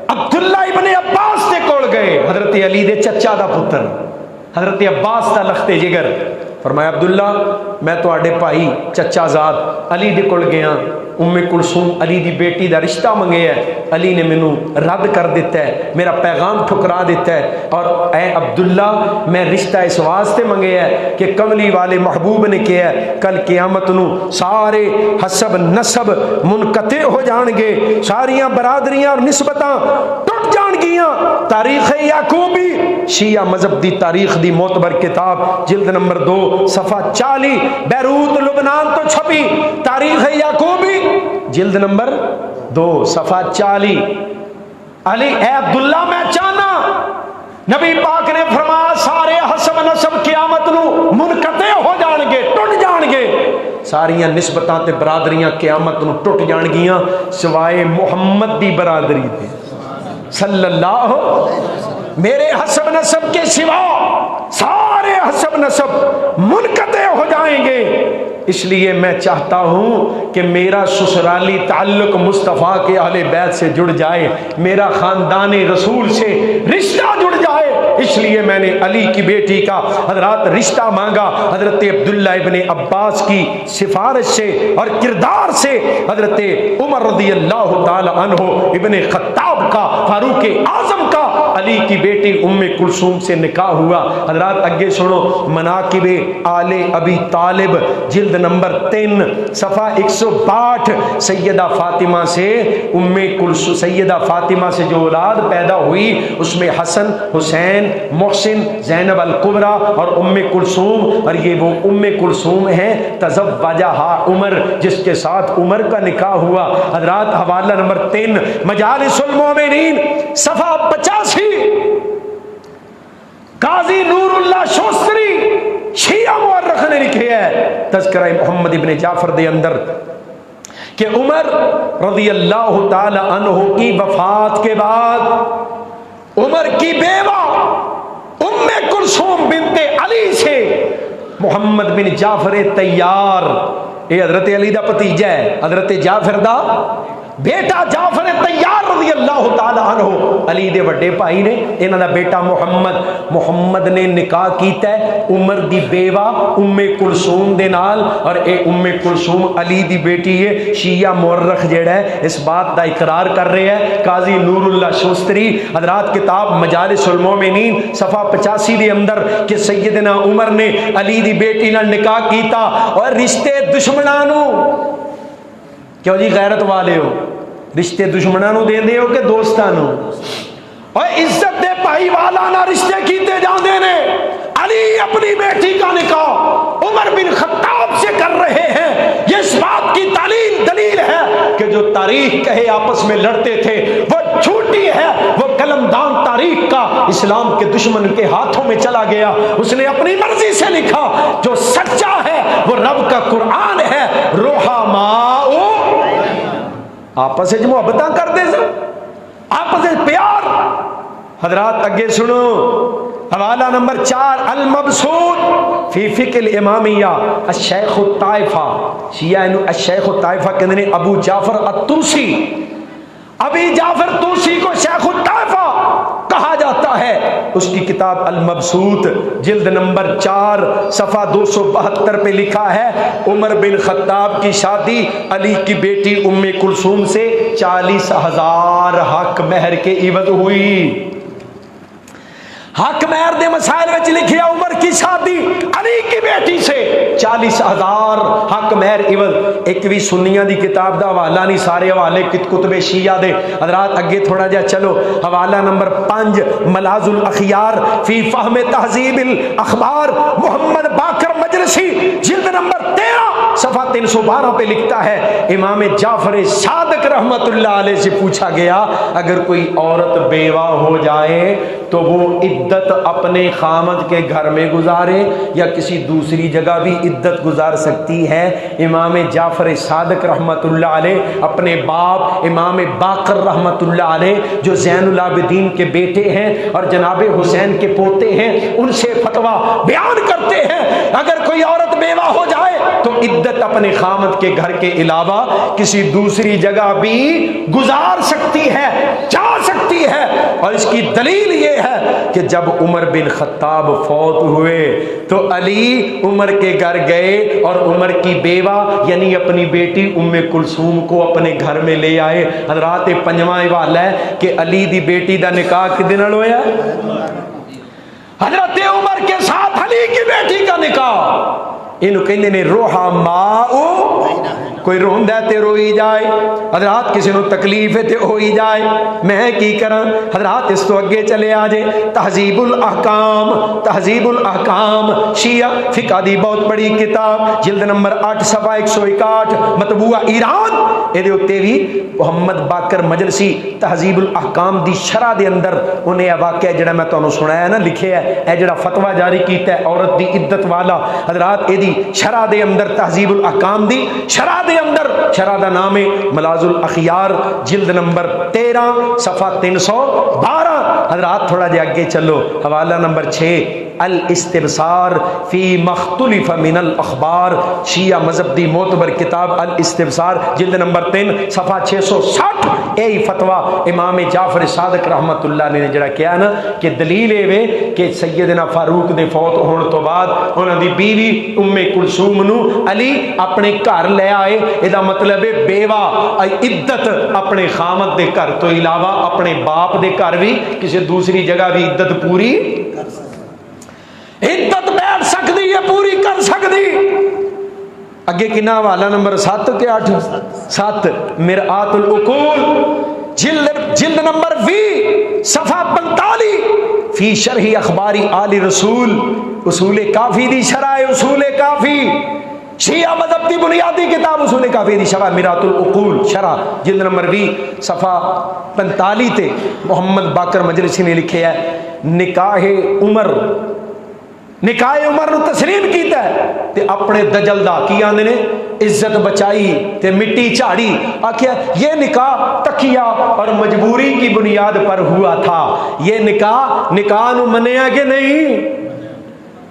عبداللہ ابن عباس دے کول گئے، حضرت علی دے چچا دا پتر، حضرت عباس دا لخت جگر، فرمایا عبداللہ میں تواڈے بھائی چچا زاد علی دے کول گیا، ام کلثوم علی دی بیٹی دا رشتہ منگیا ہے، علی نے مینوں رد کر دیتا ہے، میرا پیغام ٹھکرا دیتا ہے، اور اے عبداللہ میں رشتہ اس واسطے منگیا ہے کہ کملی والے محبوب نے کہا ہے کل قیامت نو سارے حسب نسب منقطع ہو جان گے، ساریاں برادریاں اور نسبتاں ٹوٹ جان گیاں۔ تاریخ یعقوبی، شیعہ مذہب دی تاریخ دی معتبر کتاب، جلد نمبر 2 صفحہ 40، بیروت لبنان تو چھپی تاریخ یعقوبی، جلد نمبر 2 صفحہ 40۔ علی، اے عبداللہ میں چاہنا، نبی پاک نے فرمایا سارے حسب نسب قیامت نو منقطع ہو جان گے، ٹوٹ جان گے، ساریاں نسبتاں تے برادریاں قیامت نو ٹوٹ جان گیاں سوائے محمد دی برادری دے صلی اللہ علیہ وسلم۔ میرے حسب نسب کے سوا سارے حسب نسب منقطع ہو جائیں گے، اس لیے میں چاہتا ہوں کہ میرا سسرالی تعلق مصطفیٰ کے اہل بیت سے جڑ جائے، میرا خاندان رسول سے رشتہ جڑ جائے، اس لیے میں نے علی کی بیٹی کا حضرات رشتہ مانگا۔ حضرت عبداللہ ابن عباس کی سفارش سے اور کردار سے حضرت عمر رضی اللہ تعالی عنہ ابن خطاب کا، فاروق اعظم کا علی کی بیٹی ام کلثوم سے نکاح ہوا۔ حضرات اگے سنو، مناقب آل ابی طالب جلد نمبر 3 صفحہ 162، سیدہ فاطمہ سے سیدہ فاطمہ سے جو اولاد پیدا ہوئی اس میں حسن، حسین، محسن، زینب الکبریٰ اور ام کلثوم، اور یہ وہ ام کلثوم ہیں تزوجہا عمر جس کے ساتھ عمر کا نکاح ہوا۔ حضرات حوالہ نمبر 3 مجالس المومنین صفحہ 85، قاضی نور اللہ شوستری شیعہ مورخ نے لکھے ہے تذکرہ محمد ابن جعفر دے اندر کہ عمر رضی اللہ تعالی عنہ کی وفات کے بعد عمر کی بیوہ ام کلثوم بنت علی سے محمد بن جعفر طیار، یہ حضرت علی دا بھتیجا ہے، حضرت جعفر دا بیٹا جعفر طیار رضی اللہ تعالی عنہ علی دے بڑے بھائی نے، انہاں دا بیٹا محمد نے نکاح کیتا ہے عمر دی بیوہ ام کلثوم دے نال، اور اے ام کلثوم علی دی بیٹی ہے۔ شیعہ مورخ جیڑا ہے اس بات دا اقرار کر رہے ہیں، قاضی نور اللہ شوستری حضرات کتاب مجالس المومنین صفحہ 85 دے اندر کہ سیدنا عمر نے علی دی بیٹی نال نکاح کیتا، اور رشتے دشمناں نو، کیوں جی غیرت والے ہو، رشتے دشمناں نو دیندے ہو کہ دوستاں نو، اور عزت دے بھائی والا نہ رشتے کیتے جاندے نے۔ علی اپنی بیٹی کا نکاح عمر بن خطاب سے کر رہے ہیں، یہ اس بات کی دلیل ہے کہ جو تاریخ کہے آپس میں لڑتے تھے وہ جھوٹی ہے، وہ قلمدان تاریخ کا اسلام کے دشمن کے ہاتھوں میں چلا گیا، اس نے اپنی مرضی سے لکھا۔ جو سچا ہے وہ رب کا قرآن ہے، رحماء آپس میں محبتاں کر دے سر، آپس میں پیار۔ حضرات اگے سنو، حوالہ نمبر 4 المبسوط فی فقہ الامامیہ الشیخ الطائفہ، شیعہ انہوں الشیخ الطائفہ کہنے ابو جعفر الطوسی، ابی جعفر طوسی کو شیخ الطائفہ کہا جاتا ہے۔ اس کی کتاب المبسوط جلد نمبر 4 صفحہ 272 پہ لکھا ہے عمر بن خطاب کی شادی علی کی بیٹی ام کلثوم سے 40,000 حق مہر کے عوض ہوئی۔ حق مہر دے مسائل وچ لکھیا عمر کی شادی علی کی بیٹی سے 40,000 حق مہر عوض۔ ایک بھی سنیاں دی کتاب دا حوالہ نہیں، سارے حوالے کتب شیعہ دے۔ حضرات اگے تھوڑا جا چلو، حوالہ نمبر 5 ملاذ الاخیار فی فہم تہذیب الاخبار محمد باقر مجلسی جلد نمبر 13 صفحہ 312 پہ لکھتا ہے امام جعفر صادق رحمت اللہ علیہ سے پوچھا گیا اگر کوئی عورت بیوہ ہو جائے تو وہ عدت اپنے خامد کے گھر میں گزارے یا کسی دوسری جگہ بھی عدت گزار سکتی ہے؟ امام جعفر صادق رحمت اللہ علیہ اپنے باپ امام باقر رحمت اللہ علیہ جو زین العابدین کے بیٹے ہیں اور جناب حسین کے پوتے ہیں ان سے فتویٰ بیان کرتے ہیں اگر کوئی عورت بیوہ ہو جائے تو عدت اپنے خامد کے گھر کے علاوہ کسی دوسری جگہ بھی گزار سکتی ہے، جا سکتی ہے۔ اور اس کی دلیل یہ ہے کہ جب عمر بن خطاب فوت ہوئے تو علی عمر کے گھر گئے اور عمر کی بیوہ یعنی اپنی بیٹی ام کلثوم کو اپنے گھر میں لے آئے۔ حضرات پنجواں حوالہ ہے کہ علی دی بیٹی دا نکاح کدے نال ہویا؟ حضرت عمر کے ساتھ علی کی بیٹی کا نکاح۔ انہوں کہندے نے روحا ماؤ، کوئی روندہ ہے تے روئی جائے، حضرات کسی نو تکلیف ہے تے ہوئی جائے، میں کی کراں؟ حضرات اس تو اگے چلے آجے تہذیب الاحکام، تہذیب الاحکام شیعہ فقہ دی بہت بڑی کتاب جلد نمبر 8 صفحہ 161 مطبوعہ ایران، اے دے اتے بھی محمد باقر مجلسی تہذیب الاحکام دی شرح دے اندر انہیں واقعہ جڑا میں تانوں سنایا نا لکھے ہے، اے جڑا فتویٰ جاری کیتا ہے عورت دی عدت والا، حضرات اے دی شرح دے اندر تہذیب الاحکام دی شرح دے اندر، شرح دا نام ہے ملاذ الاخیار جلد نمبر 13 صفحہ 312۔ حضرات تھوڑا جا آگے چلو، حوالہ نمبر 6 الاستبصار فی مختلف من الاخبار، شیعہ مذہب دی معتبر کتاب الاستبصار جلد نمبر 3 صفحہ 660، یہی فتویٰ امام جعفر صادق رحمت اللہ علیہ نے جڑا کیا نا کہ دلیل اے کہ سیدنا فاروق دے فوت ہون تو بعد انہاں دی بیوی ام کلثوم نو علی اپنے گھر لے آئے، ادا مطلب ہے بیوہ عدت اپنے خامد دے گھر تو علاوہ اپنے باپ دے گھر بھی کسی دوسری جگہ بھی عدت پوری عدت بیٹھ سکتی ہے، پوری کر سکتی۔ اگے کنا حوالہ نمبر 7 کے 8 7 مرآت العقول جلد نمبر 20 صفحہ 45 فی شرح اخباری آل رسول، اصول کافی دی شرح اصول کافی، شیعہ مذہب دی بنیادی کتاب اصول کافی دی شرح مرآت العقول شرح جلد نمبر 20 صفحہ 45 تے محمد باقر مجلسی نے لکھے ہے نکاح عمر نو تسلیم کیتا ہے تے اپنے دجل دا کی آندے نے عزت بچائی تے مٹی جھاڑی، آکھیا یہ نکاح تقیہ اور مجبوری کی بنیاد پر ہوا تھا، یہ نکاح نو منیا کہ نہیں؟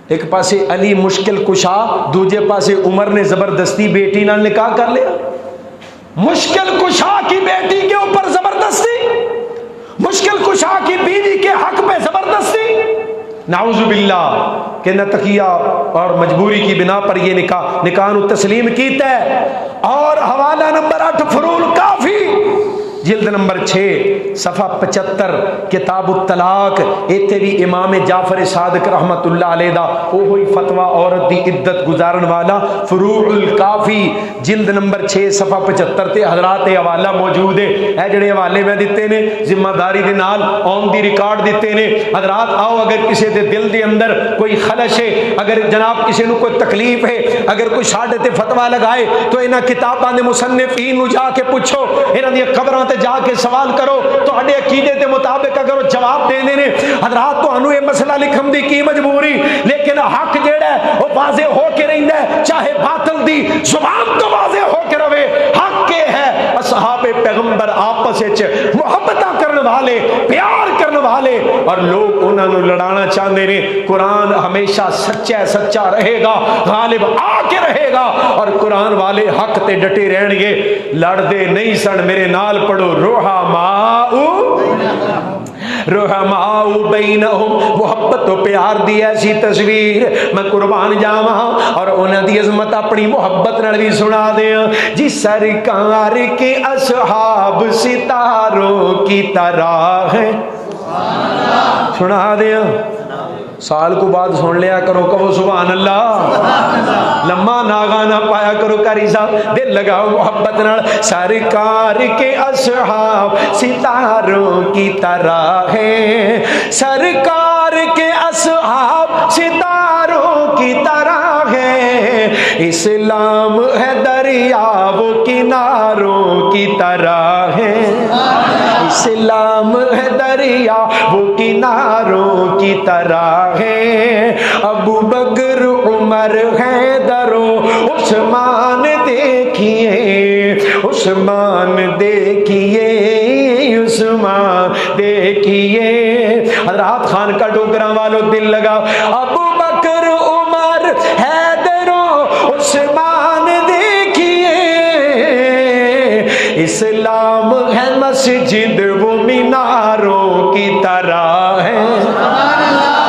ایک پاسے علی مشکل کشا، دوجے پاسے عمر نے زبردستی بیٹی نال نکاح کر لیا۔ مشکل کشا کی بیٹی کے اوپر زبردستی، مشکل کشا کی بیوی کے حق پہ زبردستی، نعوذ باللہ کہ نہ تقیہ اور مجبوری کی بنا پر یہ نکاح نو تسلیم کیتا ہے۔ اور حوالہ نمبر 8 فروع الکافی جلد نمبر 6 صفحہ 75 کتاب الطلاق، ایتھے بھی امام جعفر صادق رحمت اللہ علیہ دا اوہی فتویٰ عورت دی عدت گزارن والا فروع الکافی جلد نمبر 6 صفحہ 75 تے حضرات حوالہ موجود ہے۔ اے جڑے حوالے میں دیتے نے ذمہ داری دے نال آن دی ریکارڈ دیتے نے، حضرات آؤ اگر کسی دے دل دے اندر کوئی خلش ہے، اگر جناب کسی نو کوئی تکلیف ہے، اگر کوئی ساڈے تے فتویٰ لگائے تو انہاں کتاباں دے مصنفین نو جا کے پوچھو، انہاں دی قبراں تے جا کے سوال کرو، تو اڈے عقیدے دے مطابق اگر وہ جواب دینے نے حضرات تو یہ مسئلہ لکھن دی کی مجبوری، لیکن حق جیڑا ہے وہ واضح ہو کے رہندا ہے، چاہے باطل دی زبان تو واضح ہو کے رہے۔ حق کے ہے اصحاب پیغمبر آپس وچ محبتاں کرن والے، پیار کرن والے، اور لوگ انہاں نو لڑانا چاہندے نے۔ قرآن ہمیشہ سچا رہے گا، غالب آ کے رہے گا، اور قرآن والے حق تے ڈٹے رہن گے، لڑدے نہیں سن۔ میرے نال پڑھو رحماء بینہم، محبت و پیار دی ایسی تصویر میں قربان جاواں اور انہاں دی عظمت اپنی محبت نال بھی سنا دیاں۔ جی سرکار کے اصحاب ستاروں کی طرح ہیں، سنا دیاں، سال کو بعد سن لیا کرو، کہو سبحان اللہ، لمحہ ناغا نہ پایا کرو، قاری صاحب دل لگاؤ محبت نال۔ سرکار کے اصحاب ستاروں کی طرح ہیں، سرکار کے اصحاب ستاروں کی طرح ہیں، اسلام ہے دریا وہ کناروں کی طرح ہے، اسلام ہے دریا وہ کناروں کی طرح ہے، ابو بکر عمر حیدر عثمان دیکھیے، عثمان دیکھیے، عثمان دیکھیے۔ حضرات خانقاہ ڈوگراں والوں دل لگا، ابو بکر عمر حیدر عثمان دیکھیے، اسلام ہے مسجد وہ میناروں کی طرح ہے،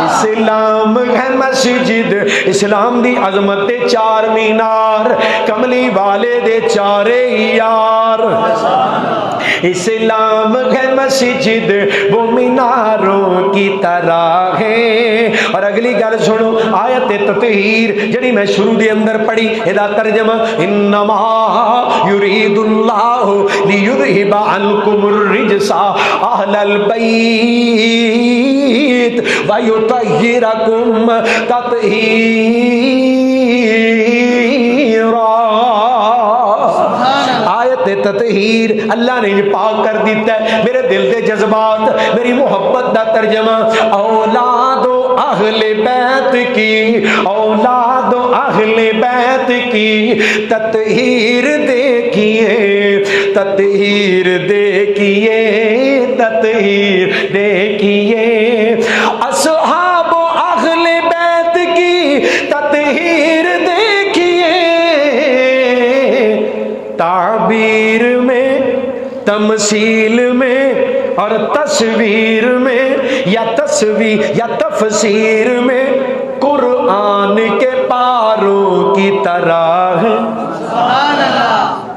اسلام ہے مسجد، اسلام دی عظمت دے 4 مینار، کملی والے دے 4 یار، اسلام ہے مسجد وہ میناروں کی طرح ہے۔ اور اگلی گل سنو، آیت تطہیر جڑی میں شروع دے اندر پڑھی، ادا ترجمہ انما یرید اللہ لیذہب عنکم الرجس اہل البیت ویطہرکم تطہیرا۔ آیت تطہیر اللہ نے پاک کر دیتا ہے میرے دل دے جذبات، میری محبت دا ترجمہ، اولاد و اہل بیت کی، اولاد و اہل بیت کی تطہیر دیکھیے، تطہیر دیکھیے، تطہیر دیکھیے، اصحاب و اہل بیت تمثیل میں اور تصویر میں یا تصویر یا تفسیر میں قرآن کے پاروں کی طرح ہے۔ سبحان اللہ،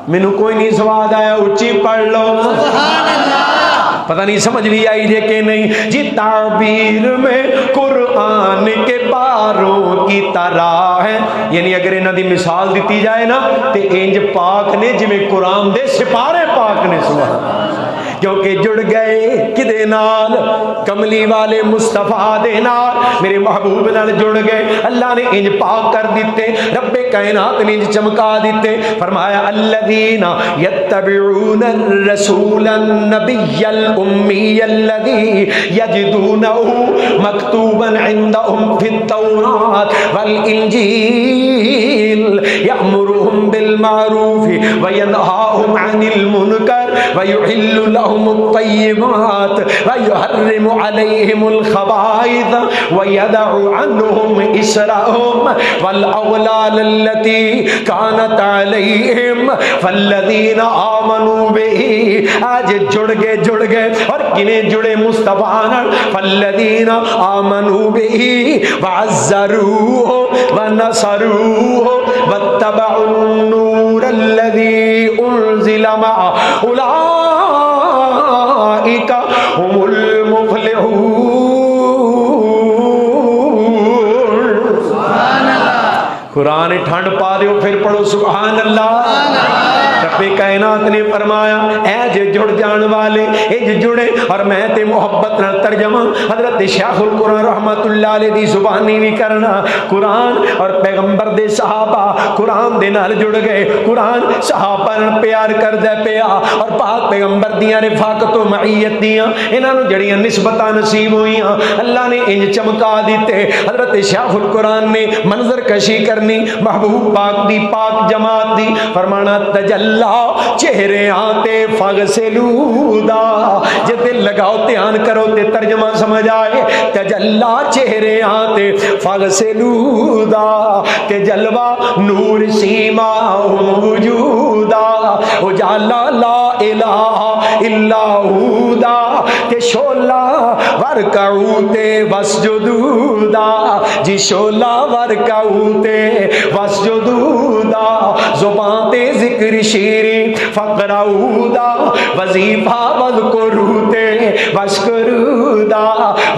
مینوں کوئی نہیں سواد آیا، اچھی پڑھ لو سبحان اللہ۔ پتہ نہیں سمجھ بھی آئی جے کہ نہیں جی۔ تعبیر میں قرآن کے پاروں کی طرح ہے، یعنی اگر انہاں دی مثال دیتی جائے نا تے انج پاک نے جویں قرآن دے سپارے پاک نے، سبحان اللہ، کیونکہ جڑ گئے کدے نال؟ کملی والے مصطفیٰ دے نال، میرے محبوب نال جڑ گئے، اللہ نے انج پاک کر دیتے، رب کائنات نے انج چمکا دیتے۔ فرمایا الذین یتبعون الرسول النبی الامی الذی یجدونہ مکتوبا عندهم فی التوراۃ والانجیل یأمرهم بالمعروف وینہاہم عن المنکر ویحل لهم الطیبات ویحرم علیہم الخبائث ویدع عنہم اسرهم والاغلال التي كانت علیہم فالذین آمنوا به۔ آج جڑ گئے اور کنے جڑے مصطفیٰ نال؟ فالذین آمنوا به وعزروه ونصروه واتبعوا النور الذي انزل معه اولئک هم المفلحون۔ سبحان اللہ، قرآن ٹھنڈ پا دیو پھر پڑھو سبحان اللہ۔ رب کائنات نے فرمایا اے جے جڑ جان والے اے جے جڑے، اور میں تے محبت نال ترجمہ حضرت شیخ القرآن رحمت اللہ علیہ دی زبانی بھی کرنا۔ قرآن اور پیغمبر دے صحابہ قرآن دے نال جڑ گئے، قرآن صحابہ نال پیار کردا پیا، اور پاک پیغمبر دیاں رفاقت و معیت دیاں انہاں نوں جڑیاں نسبتاں نصیب ہوئیاں اللہ نے انج چمکا دیتے۔ حضرت شیخ القرآن نے منظر کشی کرنی محبوب پاک دی پاک جماعت دی، فرمانا تجلی چہرے آتے فغسلودا، جے دل لگاؤ دھیان کرو تے ترجمہ سمجھ آئے۔ تجلی چہرے آتے فغسلودا، تے جلوہ نور سیما وجودا، اجالا لا الہ الا ہودا، تے شولا ورکعو تے وسجدودا، جی شولا ورکعو تے وسجدودا، زبان تے ذکر شیریں فقرعودا، وظیفہ وذکروتے وشکرودا،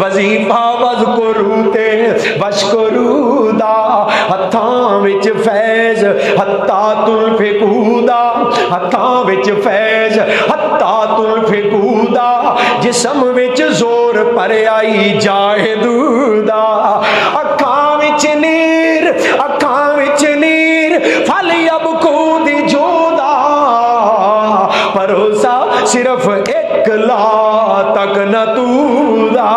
وظیفہ وذکروتے وشکرودا، ہتھاں وچ فیض حتی تنفقودا، ہتھاں وچ فیض حتی تنفقودا، جسم وچ زور پر آئی جاہدودا، اکھاں وچ نیر فلیبکو دی جودا، پروسا صرف ایک لا تک نہ تودا۔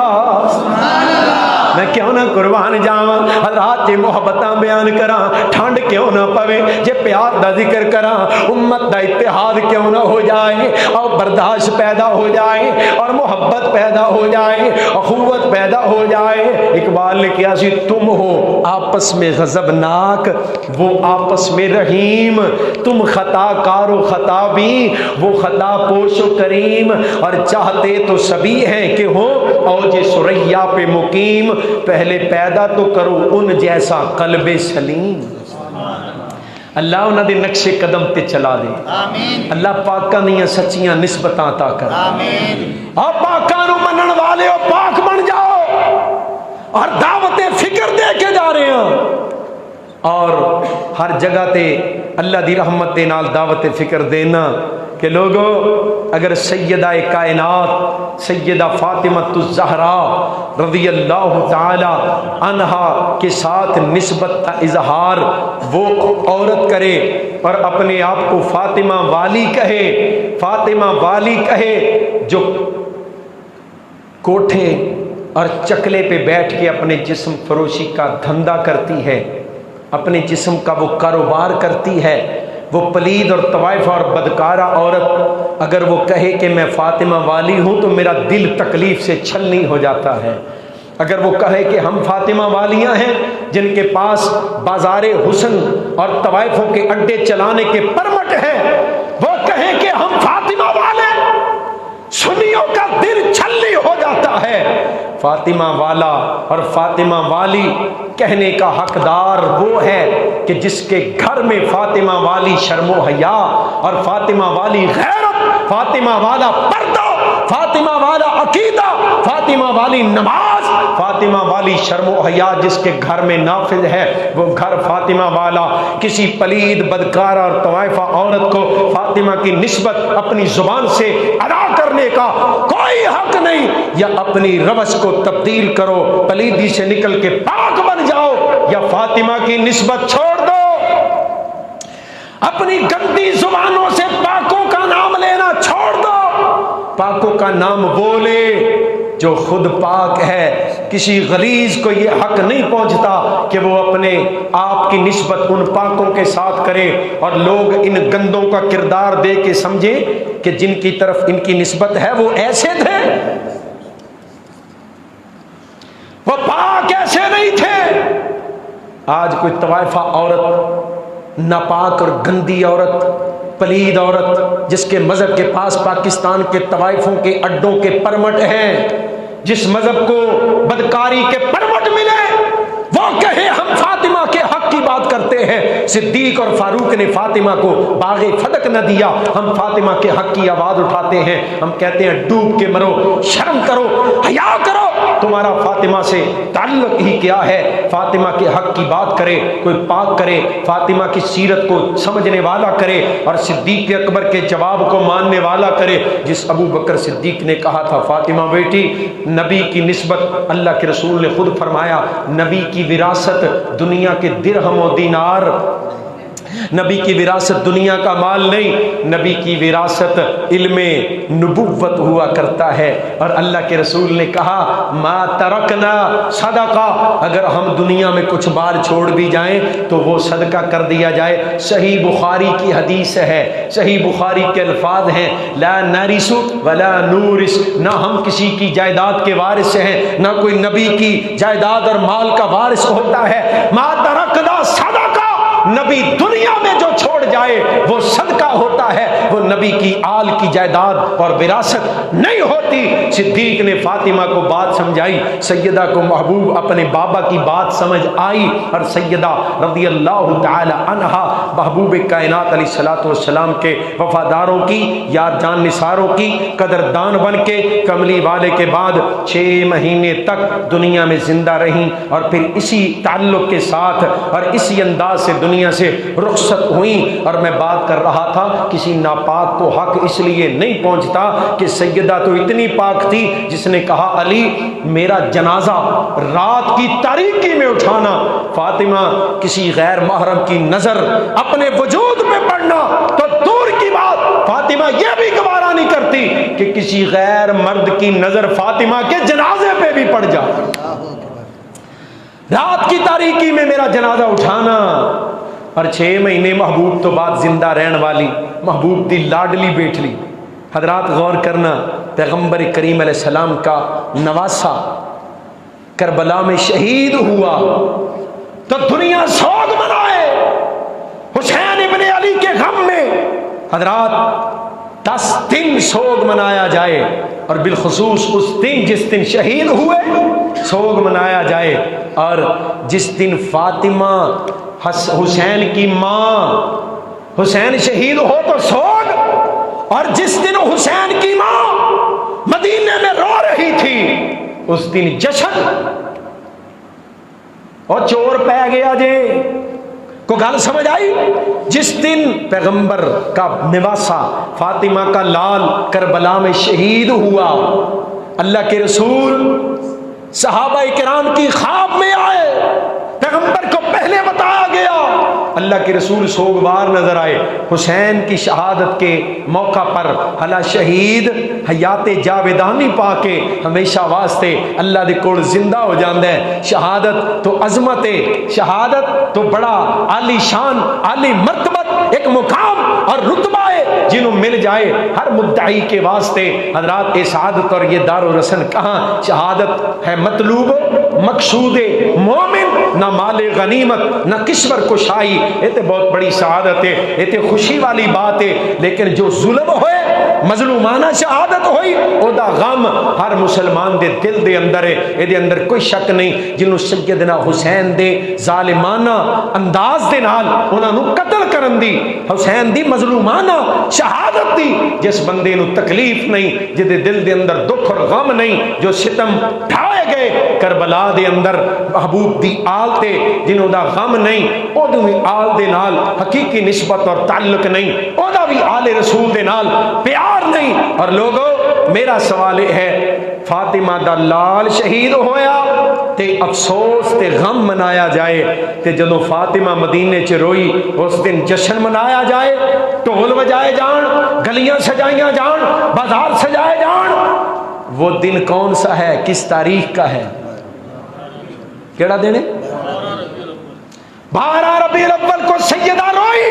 میں کیوں نہ قربان جاواں حضرات جے محبتاں بیان کراں، ٹھنڈ کیوں نہ پوے جے پیار دا ذکر کراں، امت دا اتحاد کیوں نہ ہو جائے، اور برداشت پیدا ہو جائے، اور محبت پیدا ہو جائے، اخوت پیدا ہو جائے۔ اقبال نے کیا سی، تم ہو آپس میں غضبناک وہ آپس میں رحیم، تم خطا کار و خطا بھی وہ خطا پوش و کریم، اور چاہتے تو سبھی ہیں کہ ہو اوج سریا پہ مقیم، پہلے پیدا تو کرو ان جیسا قلب سلیم۔ اللہ انہاں دے نقش قدم تے چلا دے، آمین۔ اللہ پاکاں دیاں سچیاں نسبتاں عطا کر، آمین۔ اور پاکاں نوں منن والے ہو پاک بن جاؤ، اور دعوت فکر دے کے جا رہے ہیں، اور ہر جگہ تے اللہ دی رحمت دے نال دعوت فکر دینا کہ لوگوں اگر سیدہ کائنات سیدہ فاطمہ الزہرا رضی اللہ تعالی عنہا کے ساتھ نسبت کا اظہار وہ عورت کرے اور اپنے آپ کو فاطمہ والی کہے جو کوٹھے اور چکلے پہ بیٹھ کے اپنے جسم فروشی کا دھندا کرتی ہے، اپنے جسم کا وہ کاروبار کرتی ہے، وہ پلید اور طوائف اور بدکارہ عورت اگر وہ کہے کہ میں فاطمہ والی ہوں تو میرا دل تکلیف سے چھلنی ہو جاتا ہے۔ اگر وہ کہے کہ ہم فاطمہ والیاں ہیں جن کے پاس بازار حسن اور طوائفوں کے اڈے چلانے کے پرمٹ ہیں، وہ کہیں کہ ہم فاطمہ والے فاطمہ والا اور فاطمہ والی کہنے کا حقدار وہ ہے کہ جس کے گھر میں فاطمہ والی شرم و حیا اور فاطمہ والی غیرت، فاطمہ والا پردہ، فاطمہ والا عقیدہ، فاطمہ والی نماز، فاطمہ والی شرم و حیا جس کے گھر میں نافذ ہے، وہ گھر فاطمہ والا۔ کسی پلید بدکارہ اور طوائفہ عورت کو فاطمہ کی نسبت اپنی زبان سے ادا کرنے کا کوئی حق نہیں۔ یا اپنی روش کو تبدیل کرو، پلیدی سے نکل کے پاک بن جاؤ، یا فاطمہ کی نسبت چھوڑ دو۔ اپنی گندی زبانوں سے پاکوں کا نام لینا چھوڑ دو۔ پاکوں کا نام وہ لے جو خود پاک ہے۔ کسی غلیظ کو یہ حق نہیں پہنچتا کہ وہ اپنے آپ کی نسبت ان پاکوں کے ساتھ کرے، اور لوگ ان گندوں کا کردار دے کے سمجھے کہ جن کی طرف ان کی نسبت ہے وہ ایسے تھے، وہ پاک ایسے نہیں تھے۔ آج کوئی طوائفہ عورت، ناپاک اور گندی عورت، پلید عورت، جس کے مذہب کے پاس پاکستان کے طوائفوں کے اڈوں کے پرمٹ ہیں، جس مذہب کو بدکاری کے پرمٹ ملے، وہ کہے ہم فاطمہ کے حق کی بات کرتے ہیں۔ صدیق اور فاروق نے فاطمہ کو باغ فتق نہ دیا، ہم فاطمہ کے حق کی آواز اٹھاتے ہیں۔ ہم کہتے ہیں ڈوب کے مرو، شرم کرو، حیا کرو، تمہارا فاطمہ سے تعلق ہی کیا ہے؟ فاطمہ کے حق کی بات کرے کوئی پاک کرے، فاطمہ کی سیرت کو سمجھنے والا کرے، اور صدیق اکبر کے جواب کو ماننے والا کرے۔ جس ابو بکر صدیق نے کہا تھا فاطمہ بیٹی، نبی کی نسبت، اللہ کے رسول نے خود فرمایا نبی کی وراثت دنیا کے درہم و دینار، نبی کی وراثت دنیا کا مال نہیں، نبی کی وراثت علم نبوت ہوا کرتا ہے۔ اور اللہ کے رسول نے کہا ما ترکنا صدقہ، اگر ہم دنیا میں کچھ بار چھوڑ بھی جائیں تو وہ صدقہ کر دیا جائے۔ صحیح بخاری کی حدیث ہے، صحیح بخاری کے الفاظ ہیں لا نرث ولا نورث، نہ ہم کسی کی جائیداد کے وارث ہیں، نہ کوئی نبی کی جائیداد اور مال کا وارث ہوتا ہے۔ ما ترکنا صدقہ، نبی دنیا میں جو چھوڑ جائے وہ صدقہ ہوتا ہے، وہ نبی کی آل کی جائیداد اور وراثت نہیں ہوتی۔ صدیق نے فاطمہ کو بات سمجھائی، سیدہ کو محبوب اپنے بابا کی بات سمجھ آئی، اور سیدہ رضی اللہ تعالی عنہا محبوب کائنات علیہ الصلوۃ والسلام کے وفاداروں کی، یاد جان نثاروں کی قدردان بن کے کملی والے کے بعد 6 مہینے تک دنیا میں زندہ رہیں، اور پھر اسی تعلق کے ساتھ اور اسی انداز سے دنیا سے رخصت ہوئیں۔ اور میں بات کر رہا تھا کسی ناپاک کو حق اس لیے نہیں پہنچتا کہ سیدہ تو اتنی پاک تھی جس نے کہا علی میرا جنازہ رات کی تاریکی میں اٹھانا، فاطمہ کسی غیر محرم کی نظر اپنے وجود میں پڑنا تو دور کی بات، فاطمہ یہ بھی گوارا نہیں کرتی کہ کسی غیر مرد کی نظر فاطمہ کے جنازے پہ بھی پڑ جائے۔ رات کی تاریکی میں میرا جنازہ اٹھانا، اور 6 مہینے محبوب تو بعد زندہ رہن والی محبوب دی لاڈلی بیٹھلی۔ حضرات غور کرنا، پیغمبر کریم علیہ السلام کا نواسا کربلا میں شہید ہوا تو دنیا سوگ منائے، حسین ابن علی کے غم میں حضرات 10 دن سوگ منایا جائے، اور بالخصوص اس دن جس دن شہید ہوئے سوگ منایا جائے، اور جس دن فاطمہ حسین کی ماں، حسین شہید ہو تو سوگ، اور جس دن حسین کی ماں مدینے میں رو رہی تھی اس دن جشن۔ اور چور پہ گیا جے کو گل سمجھ آئی؟ جس دن پیغمبر کا نواسا فاطمہ کا لال کربلا میں شہید ہوا، اللہ کے رسول صحابہ کرام کی خواب میں آئے، پیغمبر کو پہلے بتایا گیا، اللہ کے رسول سوگوار نظر آئے۔ حسین کی شہادت کے موقع پر ہلا شہید حیات جاویدانی پا کے ہمیشہ واسطے اللہ دے کول زندہ ہو جاندہ ہے۔ شہادت تو عظمت ہے، شہادت تو بڑا عالی شان، عالی مرتبت ایک مقام اور رتبہ ہے جنہوں مل جائے ہر مدعی کے واسطے۔ حضرات یہ سعادت اور یہ دار و رسن کہاں؟ شہادت ہے مطلوب مقصود مومن، نہ مال غنیمت نہ کشور کشائی، یہ تو بہت بڑی سعادت ہے، یہ تو خوشی والی بات ہے۔ لیکن جو ظلم ہوئے مظلومانہ شہادت ہوئی، او دا غم ہر مسلمان دے دل دے اندر ہے، اے دے اندر کوئی شک نہیں۔ جنہوں سیدنا حسین دے ظالمانہ انداز دے نال انہاں نو قتل کرن دی، حسین دی مظلومانہ شہادت دی، جس بندے نو تکلیف نہیں، جدے دل دے اندر دکھ اور غم نہیں، جو ستم ڈھائے گئے کربلا دے اندر محبوب دی آل تے، جنہوں دا غم نہیں، او دی آل دے نال حقیقی نسبت اور تعلق نہیں، او دا بھی آل رسول دے نال پیار نہیں۔ اور لوگوں میرا سوال ہے، فاطمہ دا لال شہید ہویا تے افسوس تے غم منایا جائے، تے جدوں فاطمہ مدینے چ روئی اس دن جشن منایا جائے، ڈھول بجائے جان، گلیاں سجائیاں جان، بازار سجائے جان، وہ دن کون سا ہے، کس تاریخ کا ہے، کیڑا دن ہے؟ 12 ربیع الاول کو سیدہ روئی،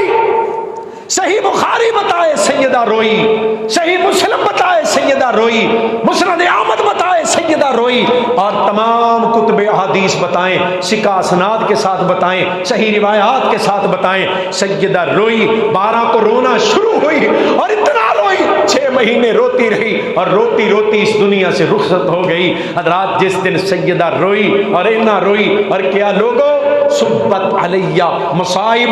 صحیح بخاری بتائے سیدہ روئی، صحیح مسلم بتائے سیدہ روئی، مسند احمد بتائے سیدہ روئی، اور تمام کتب احادیث بتائیں، سکہ اسناد کے ساتھ بتائیں، صحیح روایات کے ساتھ بتائیں، سیدہ روئی۔ 12 کو رونا شروع ہوئی اور اتنا روئی 6 مہینے روتی رہی، اور روتی روتی اس دنیا سے رخصت ہو گئی۔ حضرات جس دن سیدہ روئی اور اینا روئی، اور کیا لوگوں، صبت علیہ مصائب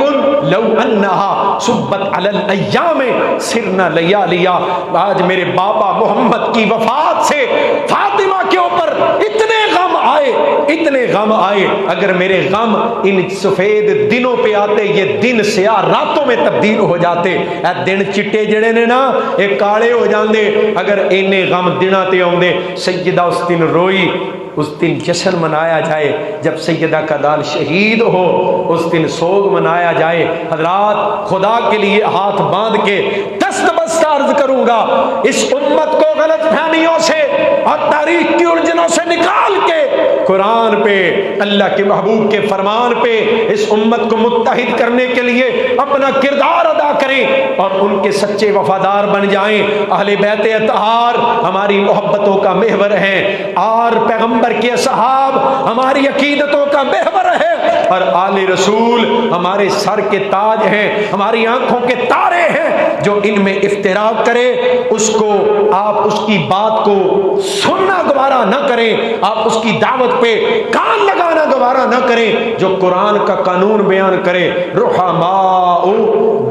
لو انہا صبت علی الایام سرنا لیالیا۔ آج میرے بابا محمد کی وفات سے فاطمہ کے اوپر اتنے غم آئے، اتنے غم آئے، اگر میرے غم ان سفید دنوں پہ آتے، یہ دن سیاہ راتوں میں تبدیل ہو جاتے، اے دن چٹے جڑے نے نا یہ کالے ہو جاندے اگر اینے غم دنوں تے آندے۔ سیدہ اس دن روئی، اس دن جشن منایا جائے، جب سیدہ کا لال شہید ہو اس دن سوگ منایا جائے۔ حضرات خدا کے لیے ہاتھ باندھ کے دست بست عرض کروں گا، اس امت کو غلط فہمیوں سے اور تاریخ کی الجھنوں سے نکال کے قرآن پہ، اللہ کے محبوب کے فرمان پہ اس امت کو متحد کرنے کے لیے اپنا کردار ادا کریں اور ان کے سچے وفادار بن جائیں۔ اہل بیت اطہار ہماری محبتوں کا محور ہیں، اور پیغمبر کے اصحاب ہماری عقیدتوں کا محور ہے، اور آل رسول ہمارے سر کے تاج ہیں، ہماری آنکھوں کے تارے ہیں۔ جو ان میں افتراق کرے اس کو آپ اس کی بات کو سننا گوارا نہ کریں، آپ اس کی دعوت پہ کان لگانا گوارا نہ کریں۔ جو قرآن کا قانون بیان کرے، رحماء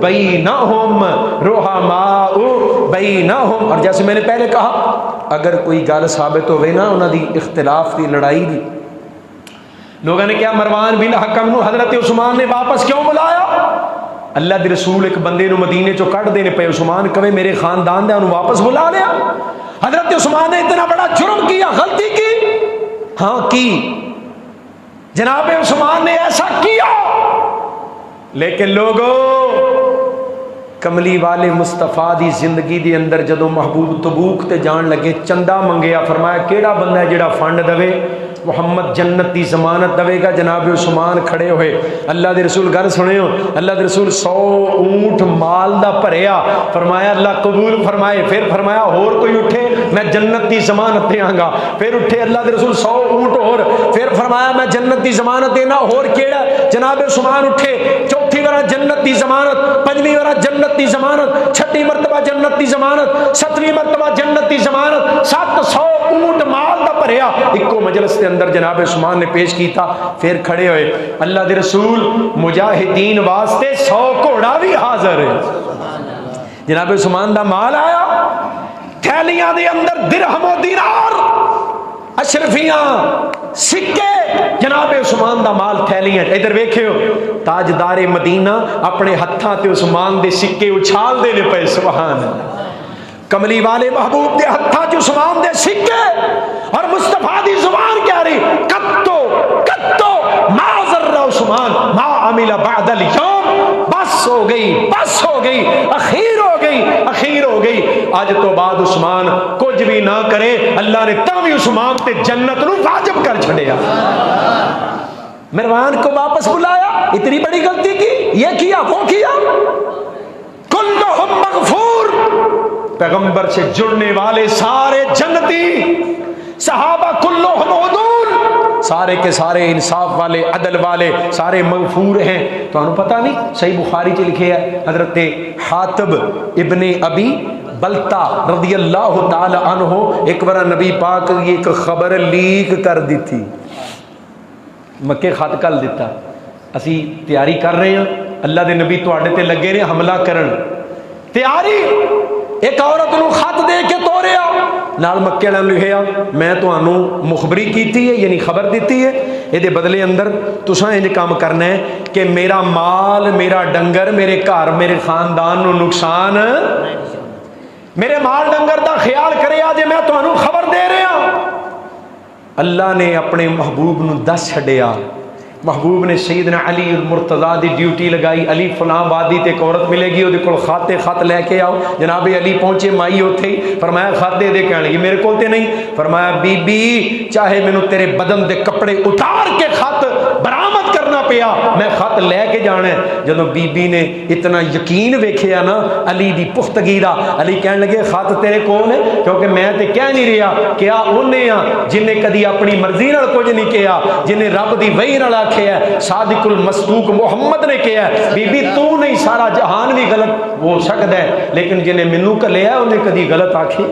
بینہم، رحماء بینہم، اور جیسے میں نے پہلے کہا اگر کوئی گل ثابت ہوئے نا انہاں دی اختلاف دی لڑائی دی، لوگوں نے کیا مروان بن حکم نو حضرت عثمان نے واپس کیوں بلایا؟ اللہ دی رسول ایک بندے نو مدینے چو کٹ دینے پہ، عثمان کہے میرے خاندان دے انہوں واپس بلا لیا۔ حضرت عثمان نے اتنا بڑا جرم کیا، غلطی کی، ہاں کی، جناب عثمان نے ایسا کیا، لیکن لوگوں کملی والے مصطفیٰ دی زندگی دی اندر جدو محبوب تبوک تے جان لگے، چندہ منگیا، فرمایا کیڑا بندہ ہے جڑا فنڈ دوے؟ محمد جنت دی ضمانت دوے گا۔ جناب عثمان کھڑے ہوئے، اللہ دے رسول گھر سنے ہو، اللہ دے رسول 100 اونٹ مال دا بھریا، فرمایا اللہ قبول فرمائے، پھر فرمایا اور کوئی اٹھے میں جنت دی ضمانت دیا گا، پھر اٹھے اللہ دے رسول 100 اونٹ اور، پھر فرمایا میں جنت دی ضمانت دینا، اور کیڑا؟ جناب عثمان اٹھے، چوتھی بار جنت دی ضمانت، پنجویں بار جنت دی ضمانت، چھٹی مرتبہ جنت دی ضمانت، 7ویں مرتبہ جنت دی ضمانت، 700 اونٹ مال دا بھریا ایکو مجلس کے اندر جناب عثمان نے پیش کی تھا۔ پھر کھڑے ہوئے، اللہ دے رسول مجاہدین واسطے 100 گھوڑا بھی حاضر ہے۔ جناب عثمان دا مال آیا، تھیلیاں دے اندر درہم و دینار، اشرفیاں، سکے، جناب عثمان دا مال تھیلیاں۔ ادھر ویکھے ہو تاجدار مدینہ اپنے ہتھاں تے عثمان دے سکے اچھال دے نے پے، سبحان اللہ۔ کملی والے محبوب دے ہتھاں چ عثمان دے سکے، اور مصطفیٰ دی زبان کیا رہی؟ کتو ما ذر عثمان ما عمل بعد اليوم، بس ہو گئی، بس ہو گئی، اخیر ہو گئی، اخیر ہو گئی، آج تو بعد عثمان کچھ بھی نہ کرے، اللہ نے تاوی عثمان تے جنت نو واجب کر چھڑیا۔ مروان کو واپس بلایا، اتنی بڑی غلطی کی، یہ کیا وہ کیا، کلہم مغفور، پیغمبر سے جڑنے والے سارے جنتی، صحابہ کلہم عدول، سارے کے سارے انصاف والے، عدل والے، سارے مغفور ہیں۔ تو انہوں پتہ نہیں، صحیح بخاری چ لکھے ہے حضرت حاتب ابن ابی بلتا رضی اللہ تعالی عنہ ایک بار نبی پاک کی ایک خبر لیک کر دی تھی، مکے خط کل دیتا، اسی تیاری کر رہے ہیں، اللہ دے نبی تواڈے تے لگے نے حملہ کرن، تیاری ایک عورت نو خط دے کے توڑیا نال مکے والوں لکھیا میں تانوں مخبری کیتی ہے، یعنی خبر دیتی ہے، یہ بدلے اندر تساں انج کام کرنا ہے کہ میرا مال، میرا ڈنگر، میرے گھر، میرے خاندان نو نقصان، میرے مال ڈنگر دا خیال کرے آ جے میں تانوں خبر دے رہا۔ اللہ نے اپنے محبوب نو دس چھڈیا، محبوب نے سیدنا علی المرتضیٰ دی ڈیوٹی لگائی، علی فلاں وادی تے ایک عورت ملے گی، وہ کول خط لے کے آؤ، جناب علی پہنچے، مائی اوتھے ہی، فرمایا خط دے دے، کہنے لگی میرے کول تے نہیں، فرمایا بی بی چاہے مینوں تیرے بدن دے کپڑے اتار کے خط برآمد کرنا پیا، میں خط لے کے جانا ہے۔ جدوں بی بی نے اتنا یقین ویکھیا نا علی دی پختگی دا، علی کہنے لگے خط تیرے کول ہے، کیونکہ میں تے کہہ نہیں رہا، کیا اونے آ جنہیں کدی اپنی مرضی نال کچھ نہیں کیا، جنہیں رب دی وحی نال آکھیا ہے، صادق المصدوق محمد نے کیا ہے، بی بی تو نہیں سارا جہان بھی غلط ہو سکتا ہے، لیکن جنہیں مینوں کلیا انہیں کدی غلط آکھی۔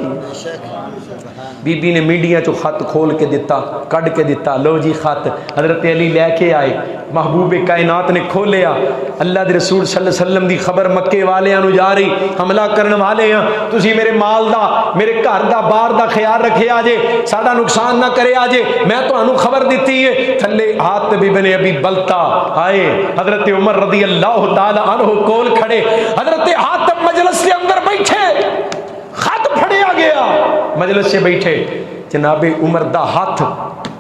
بی بی نے میڈیا چو خط کھول کے دیتا، کڈ کے دیتا، لو جی خط، حضرت علی لے کے آئے، محبوب کائنات نے کھولیا، اللہ دے رسول صلی اللہ علیہ وسلم دی خبر مکے والیاں نو جا رہی، حملہ کرن والے ہیں، تسی میرے مال دا، میرے گھر دا، بار دا خیال رکھے آجے، ساڈا نقصان نہ کرے آجے، میں تانوں خبر دیتی ہے۔ تھلے حاتب بن ابی بلتا آئے، حضرت عمر رضی اللہ تعالی عنہ کول کھڑے، حضرت حاتب مجلس کے اندر بیٹھے، خط پھڑیا گیا، مجلس سے بیٹھے، جناب عمر دا ہاتھ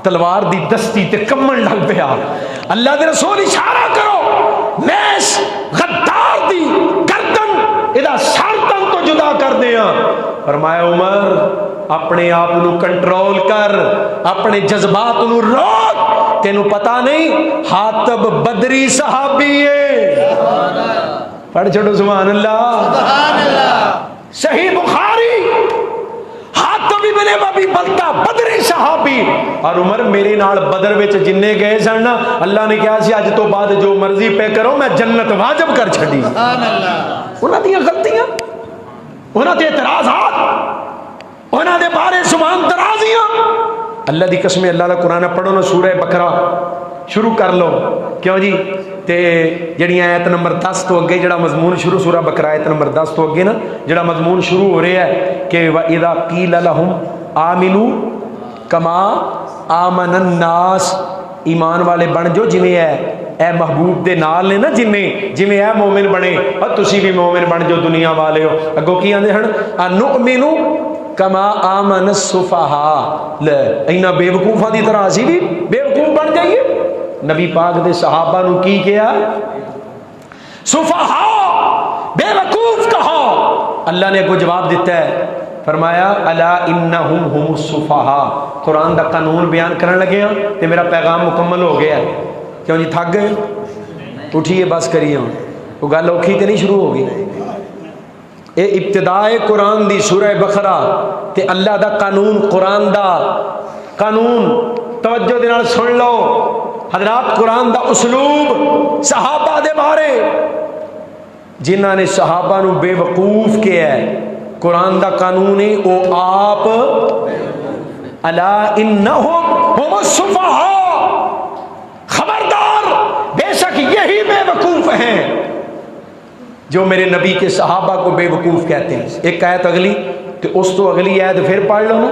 تلوار دی دستی تے کمن لگ پیا، اللہ دے رسول اشارہ کرو میں اس غدار دی گردن ادا سارتن تو جدا کر دیا۔ فرمایا عمر اپنے آپ نو کنٹرول کر، اپنے جذبات نو روک، تینوں پتہ نہیں حاتب بدری صحابی ہے، پڑھ چھوڑو سبحان اللہ، سبحان اللہ، صحیح بخاری، حاتب بن ابی بلتا بدری صحابی، اور عمر میرے نال بدر وچ جننے گئے سن نا، اللہ نے کہا سی اج تو بعد جو مرضی پہ کرو میں جنت واجب کر چھڈی۔ سبحان اللہ، انہاں دی غلطیاں، انہاں دے اعتراضات، انہاں دے بارے زبان درازیاں، اللہ دی قسم، اللہ دا قرآن پڑھو نا، سورہ بقرہ شروع کر لو، کیوں جی تے جڑی آیت نمبر 10 تو اگے جڑا مضمون شروع، سورہ بقرہ آیت نمبر 10 تو اگے نا جڑا مضمون شروع ہو رہا ہے کہ وَإِذَا قِيلَ لَهُمْ آمِنُوا كَمَا آمَنَ النَّاسِ، ایمان والے بن جو جنہیں اے محبوب دے نال نے نا، جنہیں اے مومن بنے، اور تسی بھی مومن بن جو دنیا والے ہو۔ اگوں کی آندے ہن اَنُؤْمِنُ کما آمن السفہاء، لے اینا بے وقوفاں دی طرح اسی بھی بے وقوف بن جائیے۔ نبی پاک دے صحابہ نو کی کیا؟ سفہاء، بے وقوف کہا۔ اللہ نے کو جواب دیتا ہے، فرمایا الا انہم ہم السفہاء، قرآن دا قانون بیان کرنے لگے ہیں تے میرا پیغام مکمل ہو گیا ہے۔ کیوں جی تھک گئے؟ اٹھیے بس کریے، وہ گل اوکھی تے نہیں شروع ہوگی۔ اے ابتدائے قرآن دی سورہ بقرہ تے اللہ دا قانون، قرآن دا قانون، توجہ دے نال سن لو حضرات، قرآن دا اسلوب صحابہ دے بارے، جنہاں نے صحابہ نو بے وقوف کیا ہے، قرآن دا قانون ہے او آپ الا انہم ہم السفہاء، خبردار بے شک یہی بے وقوف ہیں جو میرے نبی کے صحابہ کو بے وقوف کہتے ہیں۔ ایک آیت اگلی تو اس تو اگلی آیت پھر پڑھ لو نا،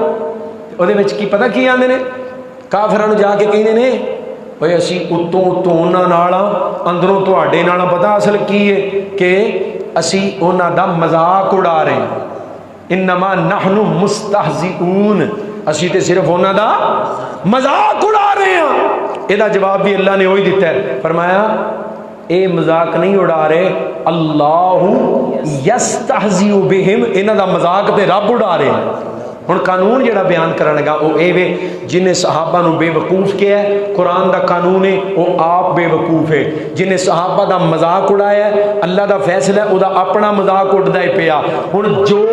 وہ کی پتہ کی آندے نے، کافراں جا کے کہندے نے بھئی اسی اتوں انہاں نال اندروں تواڈے نال پتہ اصل کی ہے کہ اسی انہاں دا مذاق اڑا رہے ہیں، انما نحن مستہزئون، اسی تے صرف انہاں دا مذاق اڑا رہے ہیں۔ یہ جواب بھی اللہ نے وہی دیتا ہے، فرمایا اے مذاق نہیں اڑا رہے، اللہ یستہزئ بہم، انہاں دا مذاق تے رب اڑا رہے ہیں۔ ہن قانون جڑا بیان کرن لگا وہ اے وے، جنہیں صحابہ نو بے وقوف کیا ہے، قرآن دا قانون ہے وہ آپ بے وقوف ہے، جنہیں صحابہ دا مذاق اڑایا ہے، اللہ دا فیصلہ ہے، او دا اپنا مذاق اڑدا ہی پیا۔ ہن جو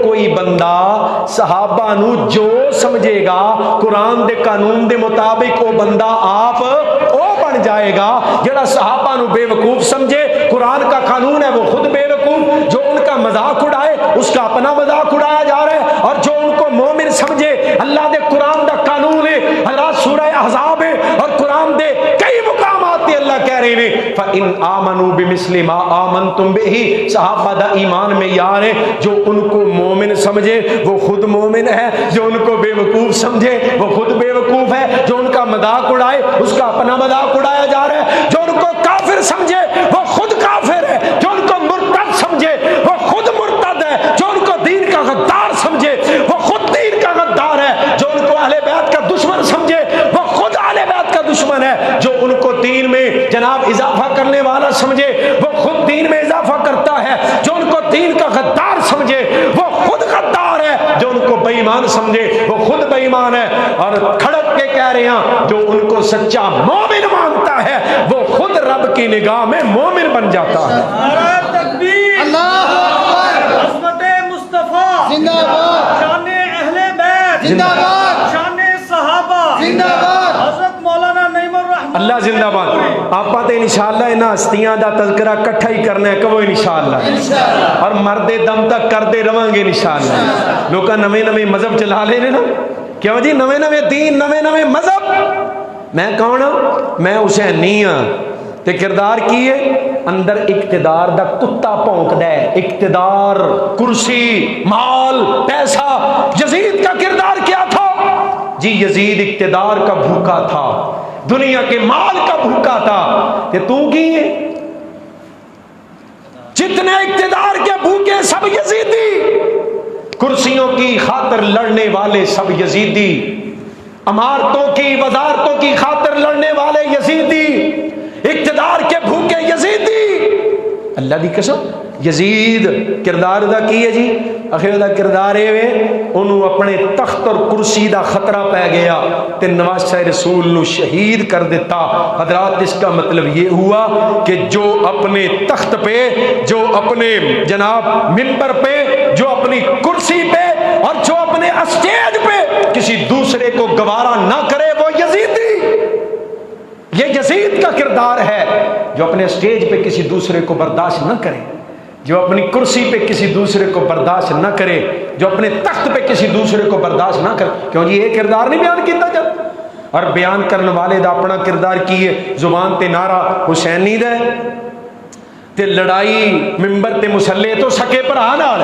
کوئی بندہ صحابہ نو جو سمجھے گا قرآن دے قانون دے مطابق، وہ بندہ آپ او بن جائے گا، جڑا صحابہ نو بے وقوف سمجھے قرآن کا قانون ہے وہ خود بے وقوف، جو ان کا مذاق اڑائے اس کا اپنا مذاق اڑایا جا رہا ہے، اور جو ان کو مومن سمجھے اللہ دے قرآن دا قانون ہے، حضرات سورہ احزاب ہے اور قرآن دے کئی مقامات تے اللہ کہہ رہے ہیں فَإِنْ آمَنُوا بِمِثْلِ مَا آمَنْتُمْ بِهِ، صحابہ دا ایمان میں یار ہے، جو ان کو مومن سمجھے وہ خود مومن ہے، جو ان کو بے وقوف سمجھے وہ خود بے وقوف ہے، جو ان کا مذاق اڑائے اس کا اپنا مذاق اڑایا جا رہا ہے، جو ان کو کافر سمجھے وہ خود کافر ہے، جو ان کو مرتد سمجھے وہ خود مرتد ہے، جو ان کو دین کا غدار سمجھے وہ خود دین کا غدار ہے، جو ان کو اہل بیت کا دشمن سمجھے وہ خود اہل بیت کا دشمن ہے، جو ان کو دین میں جناب اضافہ کرنے والا سمجھے وہ خود دین میں اضافہ کرتا ہے، جو ان کو دین کا غدار سمجھے وہ خود غدار ہے، جو ان کو بے ایمان سمجھے وہ خود بے ایمان ہے، اور کھڑک کے کہہ رہے ہیں جو ان کو سچا مومن مانتا ہے وہ خود رب کی نگاہ میں مومن بن جاتا ہے۔ نعرہ تکبیر، اللہ اکبر، عظمت مصطفیٰ زندہ باد، شان اہل بیت زندہ باد، شان صحابہ زندہ باد، حضرت مولانا نعیم الرحمان اللہ زندہ باد۔ آپ تے انشاءاللہ انہاں ہستیاں دا تذکرہ کٹھا ہی کرنا ہے، کہو انشاءاللہ، اور مردے دم تک کرتے رہاں گے انشاءاللہ۔ لوکاں نویں نویں مذہب چلا لے نا، کیوں جی نویں نویں دین نویں نویں مذہب۔ میں کون ہوں؟ میں حسینی ہاں، تے کردار کی ہے؟ اندر اقتدار دا کتا پونکدا ہے، اقتدار، کرسی، مال، پیسہ۔ یزید کا کردار کیا تھا؟ جی یزید اقتدار کا بھوکا تھا، دنیا کے مال کا بھوکا تھا، کہ تو کی ہے؟ جتنے اقتدار کے بھوکے سب یزیدی، کرسیوں کی خاطر لڑنے والے سب یزیدی، عمارتوں کی وزارتوں کی خاطر لڑنے والے یزیدی، اقتدار کے بھوکے یزیدی۔ اللہ دی قسم یزید کردار دا کی ہے جی، اخیر دا کردار ہے انہوں اپنے تخت اور کرسی دا خطرہ پہ گیا تے نواسہ رسول نو شہید کر دیتا۔ حضرات اس کا مطلب یہ ہوا کہ جو اپنے تخت پہ، جو اپنے جناب منبر پہ، جو اپنی کرسی پہ اور جو اپنے اسٹیج پہ کسی دوسرے کو گوارا نہ کرے وہ یزیدی۔ یہ یزید کا کردار ہے، جو اپنے اسٹیج پہ کسی دوسرے کو برداشت نہ کرے، جو اپنی کرسی پہ کسی دوسرے کو برداشت نہ کرے، جو اپنے تخت پہ کسی دوسرے کو برداشت نہ کرے۔ کیوں جی یہ کردار نہیں بیان کیتا جاتا؟ اور بیان کرنے والے دا اپنا کردار کی ہے، زبان تے نعرہ حسینی دے تے لڑائی ممبر تے مسلے تو سکے بھرا نال،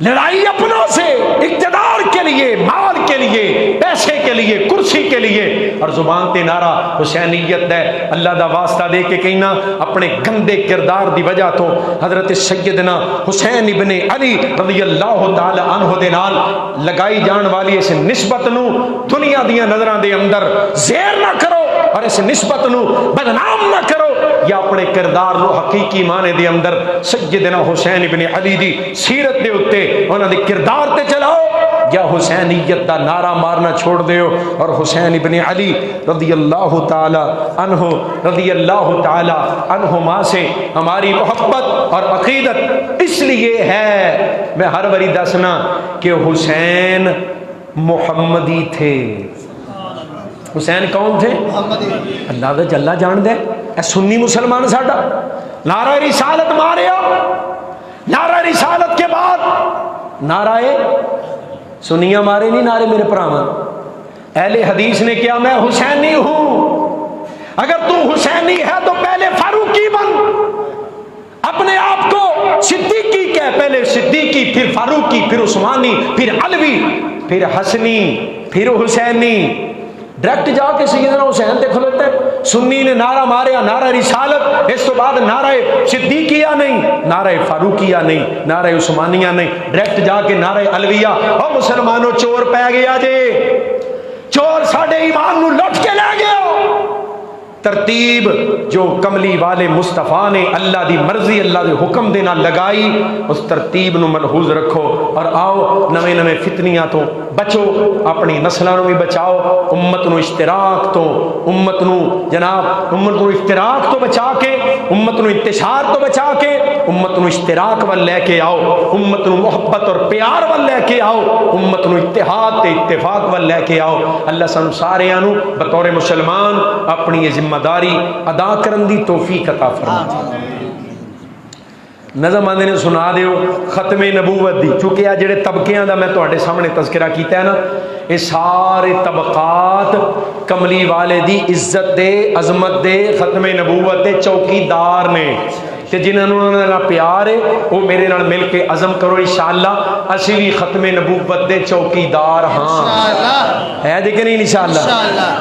لڑائی اپنوں سے، اقتدار کے لیے، مال کے لیے، پیسے کے لیے، کرسی کے لیے، اور زبان تے نعرہ حسینیت ہے۔ اللہ دا واسطہ دے کے کہنا اپنے گندے کردار دی وجہ تو حضرت سیدنا حسین ابن علی رضی اللہ تعالی عنہ دے نال لگائی جان والی اس نسبت نو دنیا دیاں نظراں دے اندر زیر نہ کرو، اور اس نسبت نو بدنام نہ کرو، یا اپنے کردار نو حقیقی معنی دے اندر سیدنا حسین ابن علی دی سیرت دے اتے انہاں دے کردار تے چلاؤ، یا حسینیت دا نعرہ مارنا چھوڑ دیو۔ اور حسین ابن علی رضی اللہ تعالی عنہ رضی اللہ تعالی عنہما سے ہماری محبت اور عقیدت اس لیے ہے، میں ہر باری دسنا کہ حسین محمدی تھے۔ حسین کون تھے؟ اللہ دا جلہ جان دے، اے سنی مسلمان ساڈا نعرہ رسالت ماریا، نعرہ رسالت کے بعد نعرہ سنیاں مارے نہیں، نعرے میرے پراواں اہل حدیث نے کیا میں حسینی ہوں، اگر تو حسینی ہے تو پہلے فاروقی بن، اپنے آپ کو صدیقی کہہ، پہلے صدیقی پھر فاروقی پھر عثمانی پھر علوی پھر حسنی پھر حسینی۔ ڈائریکٹ جا کے سیدنا حسین تے کھلوتے، سنی نے نعرہ ماریا نعرہ رسالت، اس تو بعد نعرہ صدیقیہ نہیں، نعرہ فاروقیہ نہیں، نعرہ عثمانیہ نہیں، ڈائریکٹ جا کے نعرہ علویہ۔ اور مسلمانوں چور پہ گیا جے، چور ساڈے ایمان نو لٹ کے لے گیا۔ ترتیب جو کملی والے مصطفیٰ نے اللہ دی مرضی اللہ دے حکم دے نال لگائی، اس ترتیب نو ملحوظ رکھو، اور آؤ نویں نویں فتنیاں تو بچو، اپنی نسلوں بھی بچاؤ، امت نو اشتراک تو، امت نو جناب امت نو افطراک تو بچا کے، امت نو انتشار تو بچا کے، امت نو اشتراک وال لے کے آؤ، امت نو محبت اور پیار وال لے کے آؤ، امت نو اتحاد تے اتفاق وال لے کے آؤ۔ اللہ سانو سارے نو بطور مسلمان اپنی یہ ذمہ داری ادا کرن دی توفیق عطا فرمائے۔ نظم آندے نے سنا دیو ختم نبوت دی، چونکہ آ جڑے طبقیاں دا میں تواڈے سامنے تذکرہ کیتا ہے نا، یہ سارے طبقات کملی والے دی عزت دے، عظمت دے، ختم نبوت دے چوکیدار نے، تے جنہوں نے پیار ہے وہ میرے نال مل کے عزم کرو انشاءاللہ اسی بھی ختم نبوت دے چوکیدار ہاں، ہے جی کہ نہیں انشاءاللہ۔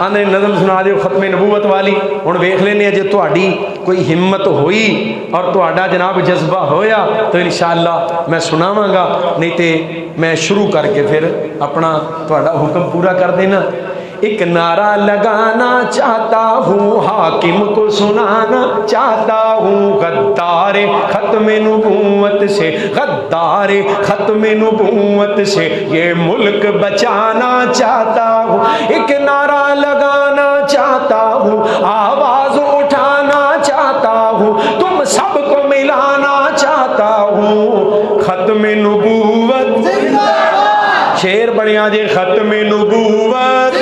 آندے نظم سنا دیو ختم نبوت والی، ہن ویکھ لینے جے تہاڈی کوئی ہمت ہوئی اور تہاڈا جناب جذبہ ہویا تو انشاءاللہ میں سناواں گا، نہیں تے میں شروع کر کے پھر اپنا تہاڈا حکم پورا کر دینا۔ ایک نعرہ لگانا چاہتا ہوں، حاکم کو سنانا چاہتا ہوں، غدار ختم نبوت سے، غدار ختم نبوت سے یہ ملک بچانا چاہتا ہوں، ایک نعرہ لگانا چاہتا ہوں، آواز اٹھانا چاہتا ہوں، تم سب کو ملانا چاہتا ہوں، ختم نبوت شیر بنیا جے، ختم نبوت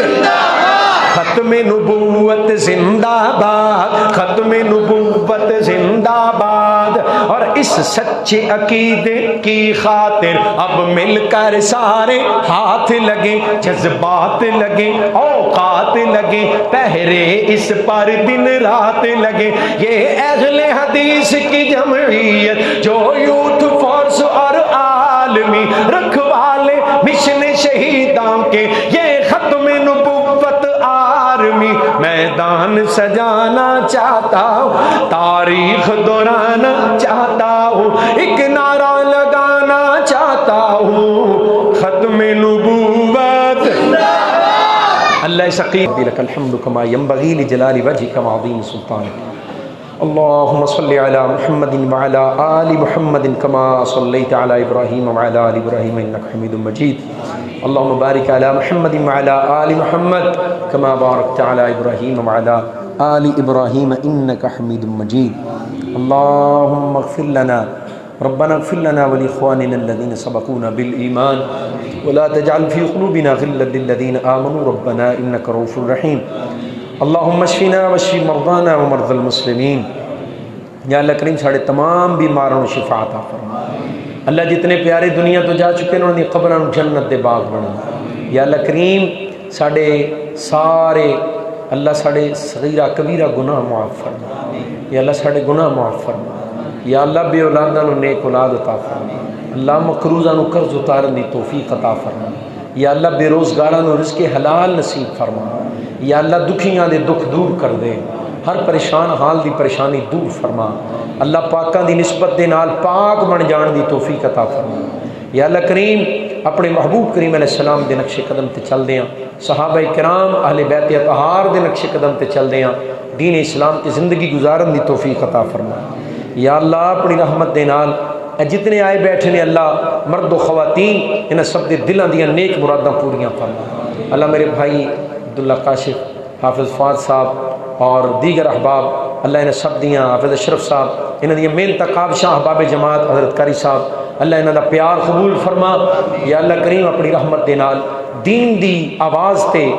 ختم نبوت زندہ باد، ختم نبوت زندہ باد، اور اس سچے عقیدے کی خاطر اب مل کر سارے ہاتھ لگے، جذبات لگے، اوقات لگے، پہرے اس پر دن رات لگے، یہ اہل حدیث کی جمعیت جو یوتھ فورس اور عالمی رکھوالے مشن شہیداں کے، یہ ختم نبوت آرمی میدان سجانا چاہتا ہوں، تاریخ دہرانا چاہتا ہوں، ایک نعرہ لگانا چاہتا ہوں، ختم نبوت اللہ سقیم لک الحمد کما ينبغي لجلال وجهك وعظیم سلطانک۔ اللهم صل على محمد وعلى آل محمد كما صليت على إبراهيم وعلى آل إبراهيم إنك حميد مجيد، اللهم بارك على محمد وعلى آل محمد كما باركت على إبراهيم وعلى آل إبراهيم إنك حميد مجيد، اللهم اغفر لنا ربنا اغفر لنا ولإخواننا الذين سبقونا بالإيمان ولا تجعل في قلوبنا غلا للذين آمنوا ربنا إنك رؤوف رحيم، اللہم اشفنا واشف مرضانا ومرضى المسلمین۔ یا اللہ کریم ساڑے تمام بیماروں کو شفا عطا فرما، اللہ جتنے پیارے دنیا تو جا چکے انہوں نے قبراں جنت دے باغ بنا، یا اللہ کریم ساڑے سارے اللہ ساڑے صغیرہ کبیرہ گناہ معاف فرما، یا اللہ ساڑے گناہ معاف فرما، یا اللہ بے اولاداں نو نیک اولاد عطا فرما، اللہ مقروضاں نو قرض اتارن دی توفیق عطا فرما، یا اللہ بے روزگاراں نو رزق حلال نصیب فرما، یا اللہ دکھیاں دے دکھ دور کر دے، ہر پریشان حال دی پریشانی دور فرما، اللہ پاکاں دی نسبت دے نال پاک بن جان دی توفیق عطا فرما، یا اللہ کریم اپنے محبوب کریم علیہ السلام دے نقش قدم تے چل دیاں، صحابہ کرام اہل بیت اطہار دے نقش قدم تے چل دیاں، دین اسلام کی زندگی گزارن دی توفیق عطا فرما، یا اللہ اپنی رحمت دے نال جتنے آئے بیٹھے نے اللہ مرد و خواتین انہیں سب دے دلوں دیاں نیک مراداں پوریاں فرما، اللہ میرے بھائی عبداللہ کاشف، حافظ فاض صاحب اور دیگر احباب اللہ انہیں سب دیاں، حافظ اشرف صاحب انہیں دیاں محنت قابشاں احباب جماعت حضرت قاری صاحب اللہ انہیں دا پیار قبول فرما، یا اللہ کریم اپنی رحمت دے نال دین دی آواز تے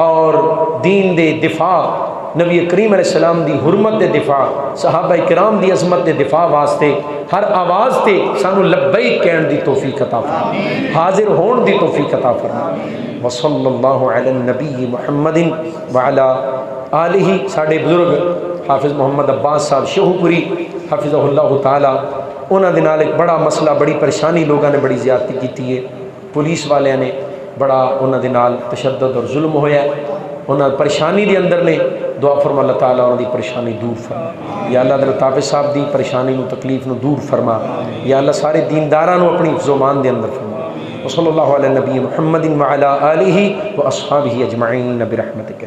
اور دین دے دفاع، نبی کریم علیہ السلام دی حرمت دے دفاع، صحابہ کرام دی عظمت دے دفاع واسطے ہر آواز تے سانو لبیک کہن دی توفیق عطا فرما، حاضر ہون دی توفیق عطا فرما، وصلی اللہ علی النبی محمد وعلی آلہ۔ ساڑھے بزرگ حافظ محمد عباس صاحب شیخوپوری حفظہ اللہ تعالی، انہاں دے نال ایک بڑا مسئلہ، بڑی پریشانی، لوگاں نے بڑی زیادتی کیتی ہے، پولیس والیاں نے بڑا انہاں دے نال تشدد اور ظلم ہویا ہے، انہاں پریشانی دے اندر نے، دعا فرما اللہ تعالیٰ انہاں دی پریشانی دور فرما، یا اللہ حضرت حافظ صاحب دی پریشانی نو تکلیف نو دور فرما، یا اللہ سارے دینداراں نو اپنی حفظ و امان دے اندر فرما، وصلی اللہ علی نبی محمد وعلی آلہ واصحابہ اجمعین برحمتک۔